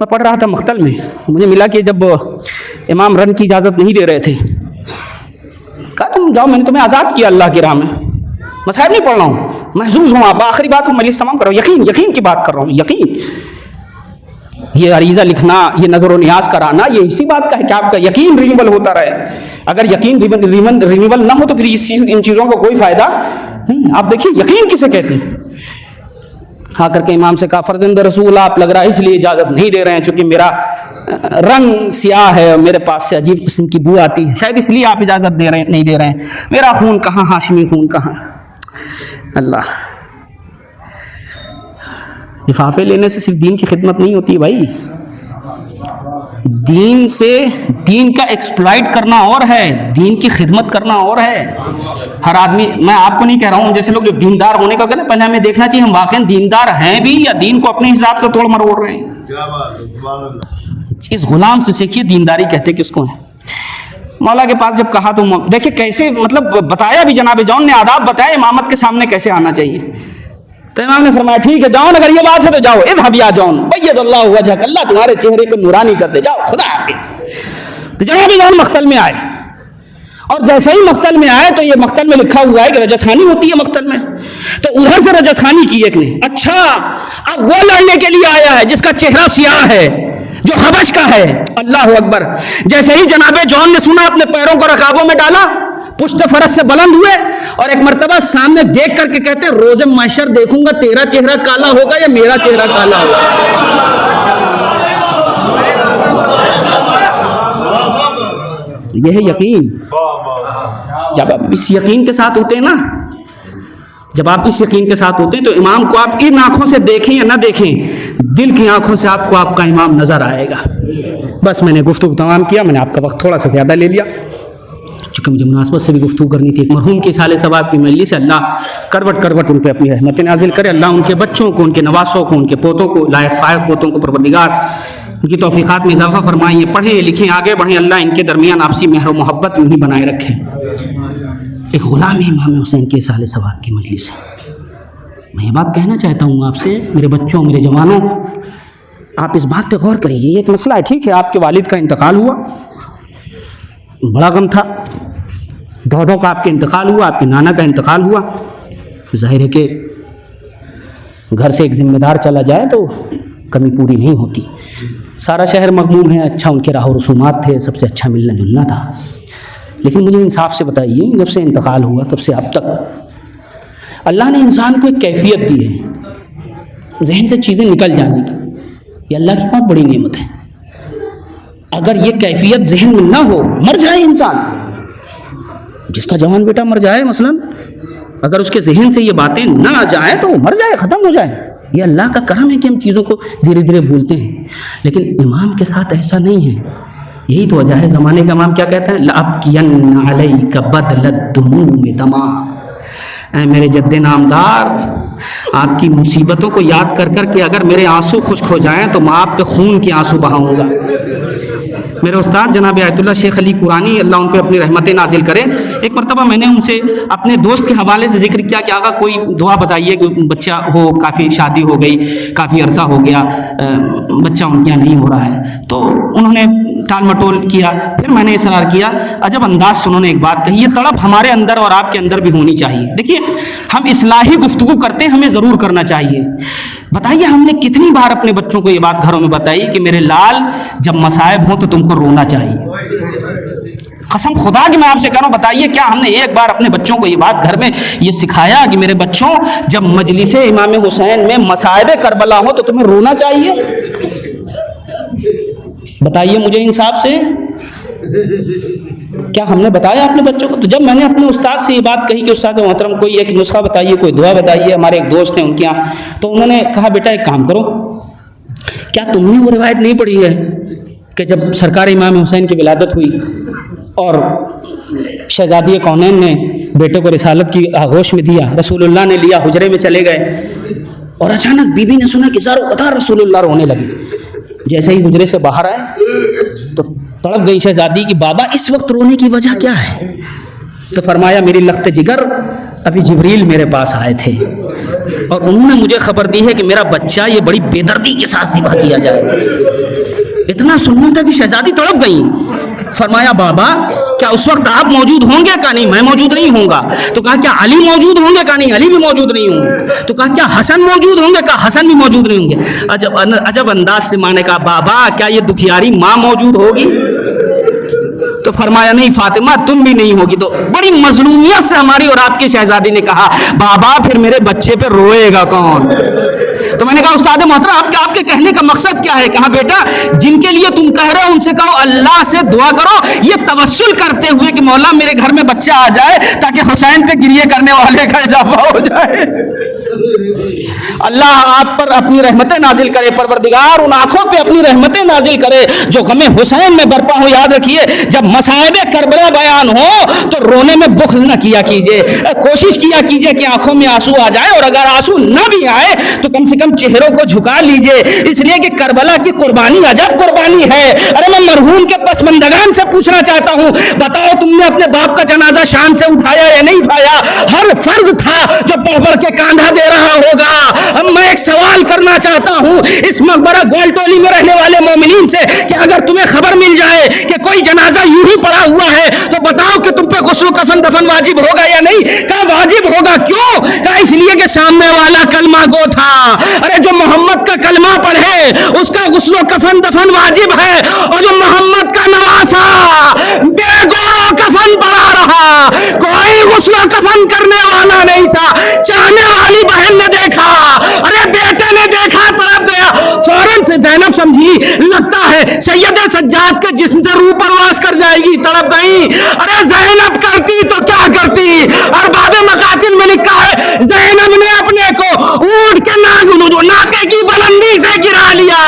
میں پڑھ رہا تھا مختل میں، مجھے ملا کہ جب امام رن کی اجازت نہیں دے رہے تھے، کہا تم جاؤ، میں نے تمہیں آزاد کیا اللہ کی راہ میں، مصائب نہیں پڑھ رہا ہوں، محظوظ ہوں آپ، آخری بات کو مجلس تمام کر رہا ہوں، یقین کی بات کر رہا ہوں، یقین. یہ عریضہ لکھنا، یہ نظر و نیاز کرانا، یہ اسی بات کا ہے کہ آپ کا یقین رینیول ہوتا رہے. اگر یقین رینیول نہ ہو تو پھر ان چیزوں کا کوئی فائدہ نہیں. آپ دیکھیے یقین کسے کہتے ہیں. آ کر کے امام سے کہا فرزند رسول آپ لگ رہا ہے اس لیے اجازت نہیں دے رہے ہیں چونکہ میرا رنگ سیاہ ہے اور میرے پاس سے عجیب قسم کی بو آتی ہے، شاید اس لیے آپ اجازت نہیں دے رہے ہیں. میرا خون کہاں، ہاشمی خون کہاں. اللہ، لفافے لینے سے صرف دین کی خدمت نہیں ہوتی بھائی، دین سے دین کا ایکسپلائٹ کرنا اور ہے، دین کی خدمت کرنا اور ہے. ہر آدمی، میں آپ کو نہیں کہہ رہا ہوں جیسے لوگ جو دیندار ہونے کا کہتے ہیں، پہلے ہمیں دیکھنا چاہیے ہم واقعی دیندار ہیں بھی یا دین کو اپنے حساب سے توڑ مروڑ رہے ہیں. اس غلام سے سیکھیے دینداری کہتے کس کو ہیں. مولا کے پاس جب کہا تو دیکھیں کیسے مطلب بتایا بھی، جناب جون نے آداب بتایا امامت کے سامنے کیسے آنا چاہیے. تو امام نے فرمایا ٹھیک ہے جون، اگر یہ بات ہے تو جاؤ، اذهب یا جون بید اللہ وجهک، اللہ تمہارے چہرے کو نورانی کر دے، جاؤ خدا حافظ. تو جناب جون مقتل میں آئے، اور جیسے ہی مقتل میں آئے تو یہ مقتل میں لکھا ہوا ہے کہ رجس خانی ہوتی ہے مقتل میں، تو ادھر سے رجس خانی کی ایک نے، اچھا اب وہ لڑنے کے لیے آیا ہے جس کا چہرہ سیاہ ہے، جو حبش کا ہے. اللہ اکبر. جیسے ہی جناب جون نے سنا اپنے پیروں کو رکابوں میں ڈالا، پشت فرس سے بلند ہوئے اور ایک مرتبہ سامنے دیکھ کر کے کہتے ہیں روز محشر دیکھوں گا تیرا چہرہ کالا ہوگا یا میرا چہرہ کالا ہوگا. یہ ہے یقین. جب آپ اس یقین کے ساتھ ہوتے ہیں نا، جب آپ اس یقین کے ساتھ ہوتے ہیں تو امام کو آپ ان آنکھوں سے دیکھیں یا نہ دیکھیں، دل کی آنکھوں سے آپ کو آپ کا امام نظر آئے گا. بس میں نے گفتگو تمام کیا، میں نے آپ کا وقت تھوڑا سا زیادہ لے لیا چونکہ مجھے مناسبت سے بھی گفتگو کرنی تھی. ایک مرحوم کی سال ثواب کی مجلس سے اللہ کروٹ کروٹ ان پہ اپنی رحمت نازل کرے. اللہ ان کے بچوں کو، ان کے نواسوں کو، ان کے پوتوں کو، لائق فائق پوتوں کو پروردگار ان کی توفیقات میں اضافہ فرمائیں. یہ پڑھیں لکھیں آگے بڑھیں، اللہ ان کے درمیان آپسی مہر و محبت یوں ہی بنائے رکھے. ایک غلام امام حسین کے سال ثواب کی مجلس ہے. میں یہ بات کہنا چاہتا ہوں آپ سے، میرے بچوں، میرے جوانوں، آپ اس بات پہ غور کریے. یہ ایک مسئلہ ہے، ٹھیک ہے آپ کے والد کا انتقال ہوا، بڑا غم تھا، دودوں کا آپ کے انتقال ہوا، آپ کے نانا کا انتقال ہوا. ظاہر ہے کہ گھر سے ایک ذمہ دار چلا جائے تو کمی پوری نہیں ہوتی. سارا شہر مغموم ہے، اچھا ان کے راہ و رسومات تھے، سب سے اچھا ملنا جلنا تھا. لیکن مجھے انصاف سے بتائیے، جب سے انتقال ہوا تب سے اب تک اللہ نے انسان کو ایک کیفیت دی ہے ذہن سے چیزیں نکل جانے کی. یہ اللہ کی بہت بڑی نعمت ہے. اگر یہ کیفیت ذہن میں نہ ہو، مر جائے انسان، جس کا جوان بیٹا مر جائے مثلا، اگر اس کے ذہن سے یہ باتیں نہ آ جائیں تو وہ مر جائے، ختم ہو جائے. یہ اللہ کا کرم ہے کہ ہم چیزوں کو دھیرے دھیرے بھولتے ہیں. لیکن امام کے ساتھ ایسا نہیں ہے. یہی تو وجہ ہے زمانے کا امام کیا کہتا ہے، لَأَبْكِيَنَّ عَلَيْكَ بَدْلَ الدُّمُومِ دَمَا. اے میرے جد نامدار، آپ کی مصیبتوں کو یاد کر کر کے اگر میرے آنسو خشک ہو جائیں تو میں آپ پہ خون کے آنسو بہاؤں گا. میرے استاد جناب آیت اللہ شیخ علی قرانی، اللہ ان پہ اپنی رحمتیں نازل کرے، ایک مرتبہ میں نے ان سے اپنے دوست کے حوالے سے ذکر کیا کہ آقا کوئی دعا بتائیے کہ بچہ ہو، کافی شادی ہو گئی، کافی عرصہ ہو گیا، بچہ ان کے یہاں نہیں ہو رہا ہے. تو انہوں نے ٹال مٹول کیا. پھر میں نے اصرار کیا، عجب انداز سے انہوں نے ایک بات کہی، یہ تڑپ ہمارے اندر اور آپ کے اندر بھی ہونی چاہیے. دیکھیے ہم اصلاحی گفتگو کرتے ہیں، ہمیں ضرور کرنا چاہیے. بتائیے ہم نے کتنی بار اپنے بچوں کو یہ بات گھروں میں بتائی کہ میرے لال جب مصائب ہوں تو تم کو رونا چاہیے. قسم خدا کی میں آپ سے کہہ رہا ہوں، بتائیے کیا ہم نے ایک بار اپنے بچوں کو یہ بات گھر میں یہ سکھایا کہ میرے بچوں جب مجلس امام حسین میں مصائب کربلا ہو تو تمہیں رونا چاہیے؟ بتائیے مجھے انصاف سے، کیا ہم نے بتایا اپنے بچوں کو؟ تو جب میں نے اپنے استاد سے یہ بات کہی کہ استاد محترم کوئی ایک نسخہ بتائیے، کوئی دعا بتائیے، ہمارے ایک دوست ہیں ان کے یہاں، تو انہوں نے کہا بیٹا ایک کام کرو، کیا تم نے وہ روایت نہیں پڑھی ہے کہ جب سرکار امام حسین کی ولادت ہوئی اور شہزادی کونین نے بیٹے کو رسالت کی آغوش میں دیا، رسول اللہ نے لیا، حجرے میں چلے گئے اور اچانک بی بی نے سنا کہ زارو قطار رسول اللہ رونے لگے. جیسے ہی حجرے سے باہر آئے تو تڑپ گئی شہزادی کہ بابا اس وقت رونے کی وجہ کیا ہے؟ تو فرمایا میری لخت جگر ابھی جبریل میرے پاس آئے تھے اور انہوں نے مجھے خبر دی ہے کہ میرا بچہ یہ بڑی بے دردی کے ساتھ ذبح کیا جائے. اتنا سننا تھا کہ شہزادی تڑپ گئیں. فرمایا بابا کیا اس وقت آپ موجود ہوں گے؟ کہا نہیں میں موجود نہیں ہوں گا. تو کہا کیا علی موجود ہوں گے؟ کہا نہیں علی بھی موجود نہیں ہوں گے. تو کہا کیا حسن موجود ہوں گے؟ کہا حسن بھی موجود نہیں ہوں گے. عجب انداز سے ماں نے کہا بابا کیا یہ دکھیاری ماں موجود ہوگی؟ تو فرمایا نہیں فاطمہ تم بھی نہیں ہوگی. تو بڑی مظلومیت سے ہماری اور آپ کی شہزادی نے کہا بابا پھر میرے بچے پہ روئے گا کون؟ تو میں نے کہا استاد محترم آپ کے کہنے کا مقصد کیا ہے؟ کہا بیٹا جن کے لیے تم کہہ رہے ہو ان سے کہو اللہ سے دعا کرو یہ توسل کرتے ہوئے کہ مولا میرے گھر میں بچہ آ جائے تاکہ حسین پہ گریے کرنے والے کا اضافہ ہو جائے. اللہ آپ پر اپنی رحمتیں نازل کرے. پروردگار ان آنکھوں پہ اپنی رحمتیں نازل کرے جو غم حسین میں برپا ہو. یاد رکھیے جب مصائب کربلا بیان ہو تو رونے میں بخل نہ کیا کیجیے. کوشش کیا کیجیے کہ آنکھوں میں آنسو آ جائے اور اگر آنسو نہ بھی آئے تو کم سے کم چہروں کو جھکا لیجیے. اس لیے کہ کربلا کی قربانی عجب قربانی ہے. ارے میں مرحوم کے پسماندگان سے پوچھنا چاہتا ہوں بتاؤ تم نے اپنے باپ کا جنازہ شان سے اٹھایا یا نہیں اٹھایا؟ ہر فرد تھا جو پڑھ پڑھ کے کاندھا دے رہا ہوگا. اب میں ایک سوال کرنا چاہتا ہوں اس مقبرہ گوال ٹولی میں رہنے والے مومنین سے کہ اگر تمہیں خبر مل جائے کہ کوئی جنازہ یوں ہی پڑا ہوا ہے تو بتاؤ کہ تم پہ غسل و کفن دفن واجب ہوگا یا نہیں؟ کہا واجب ہوگا. کیوں؟ کہا اس لیے کہ سامنے والا کلمہ گو تھا. ارے جو محمد کا کلمہ پڑھے اس کا غسل و کفن دفن واجب ہے اور جو محمد کا نواسا بے گو کفن پڑا رہا کوئی غسل و کفن کرنے والا نہیں تھا. چاہنے والی بہن نے دیکھا ارے بیٹے نے دیکھا تڑپ گیا. فوراً سے زینب سمجھی لگتا ہے سید سجاد کے جسم سے روح پرواز کر جائے گی. تڑپ گئی. ارے زینب کرتی تو کیا کرتی. ارباب مقاتل میں لکھا ہے زینب نے اپنے کو اونٹ کے ناکے کی بلندی سے گرا لیا.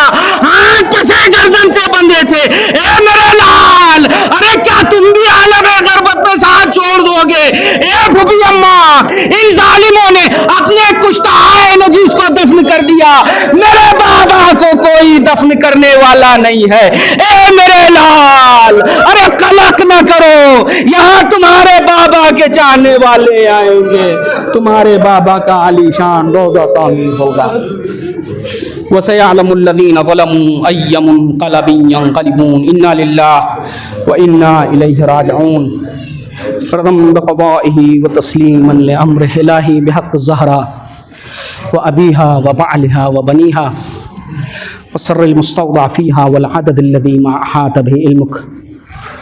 آنکھ پسے گردن سے بندھے تھے. اے میرے لال ارے کیا تم بھی عالم غربت میں ساتھ چھوڑ دو گے؟ اے پھوپھی اماں ان ظالموں نے اپنے کشتہ آئے نجیس کو دفن کر دیا. میرے بابا کو کوئی دفن کرنے والا نہیں ہے. اے میرے لال ارے قلق نہ کرو یہاں تمہارے بابا کے چاہنے والے آئیں گے. تمہارے بابا کا عالی شان روضہ تعمیر ہوگا. وَسَيَعْلَمُ الَّذِينَ ظَلَمُوا أَيَّ مُنقَلَبٍ يَنقَلِبُونَ إِنَّا لِلَّهِ وَإِنَّا إِلَيْهِ رَاجِعُونَ. رضم بقضائه وتسليما لأمره الهي بحق الزهراء وأبيها وبعلها وبنيها والسر المستودع فيها والعدد الذي ما أحاط به علمك.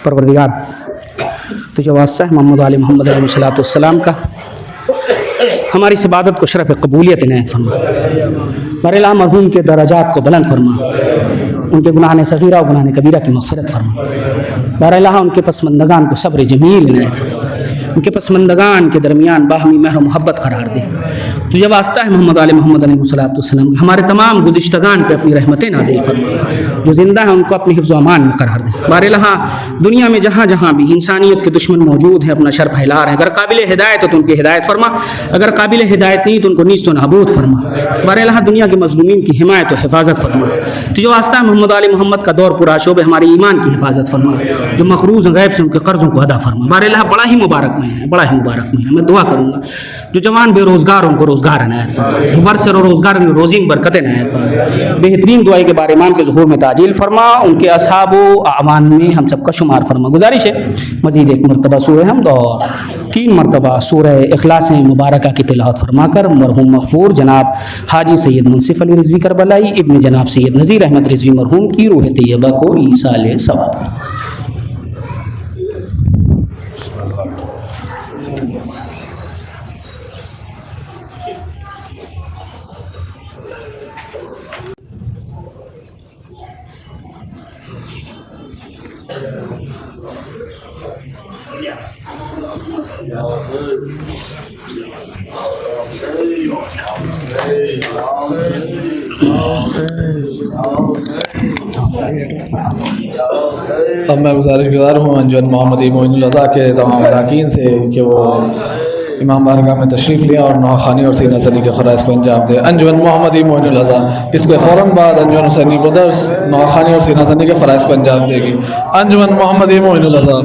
پروردگار تجھے واسطہ ہے محمد علی محمد علیہ السلام کا ہماری اس عبادت کو شرف قبولیت عنایت فرما. بر الہ مرحوم کے درجات کو بلند فرما. ان کے گناہ صغیرہ و گناہ کبیرہ کی مغفرت فرما. بر الہ ان کے پسماندگان کو صبر جمیل عنایت فرما. ان کے پسماندگان کے درمیان باہمی مہر و محبت قرار دے. تجھے واسطہ ہے محمد علی محمد علیہ السلام ہمارے تمام گزشتگان پہ اپنی رحمتیں نازل فرما. جو زندہ ہیں ان کو اپنی حفظ و امان میں قرار دے. بار الہ دنیا میں جہاں جہاں بھی انسانیت کے دشمن موجود ہیں اپنا شر پھیلا رہے ہیں. اگر قابل ہدایت ہو تو ان کی ہدایت فرما. اگر قابل ہدایت نہیں تو ان کو نیست و نابود فرما. بار الہ دنیا کے مظلومین کی حمایت و حفاظت فرما. تجھے واسطہ ہے محمد علی محمد کا دور پورا شعبہ ہمارے ایمان کی حفاظت فرما. جو مقروض غیب سے ان کے قرضوں کو ادا فرما. بار الہ بڑا ہی مبارک مہینہ ہے. بڑا ہی مبارک مہینہ. میں دعا کروں گا جو جوان بے روزگار ان کو روزگار عنایت فرما. جو برسر و روزگار روزی میں برکت عنایت فرما. بہترین دعائی کے بارے امام کے ظہور میں تعجیل فرما. ان کے اصحاب و اعوان میں ہم سب کا شمار فرما. گزارش ہے مزید ایک مرتبہ سورہ حمد اور 3 مرتبہ سورہ اخلاص مبارکہ کی تلاوت فرما کر مرحوم مغفور جناب حاجی سید منصف علی رضوی کربلائی ابن جناب سید نذیر احمد رضوی مرحوم کی روح طیبہ کو ایصال ثواب. اب میں گزارش گزار ہوں انجمن محمدی معین الرضا کے تمام اراکین سے کہ وہ امام بارگاہ میں تشریف لیں اور نوخانی اور سینہ زنی کے فرائض کو انجام دیں. انجمن محمدی معین الرضا اس کے فوراً بعد انجمن حسینی برادرز نوخانی اور سینہ زنی کے فرائض کو انجام دے گی. انجمن محمدی معین الرضا.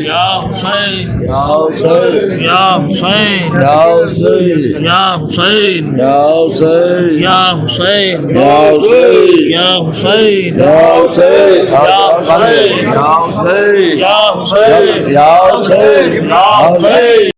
یا حسین یا حسین یا حسین یا حسین یا حسین یا حسین یا حسین یا حسین یا حسین یا حسین یا حسین یا حسین یا حسین یا حسین یا حسین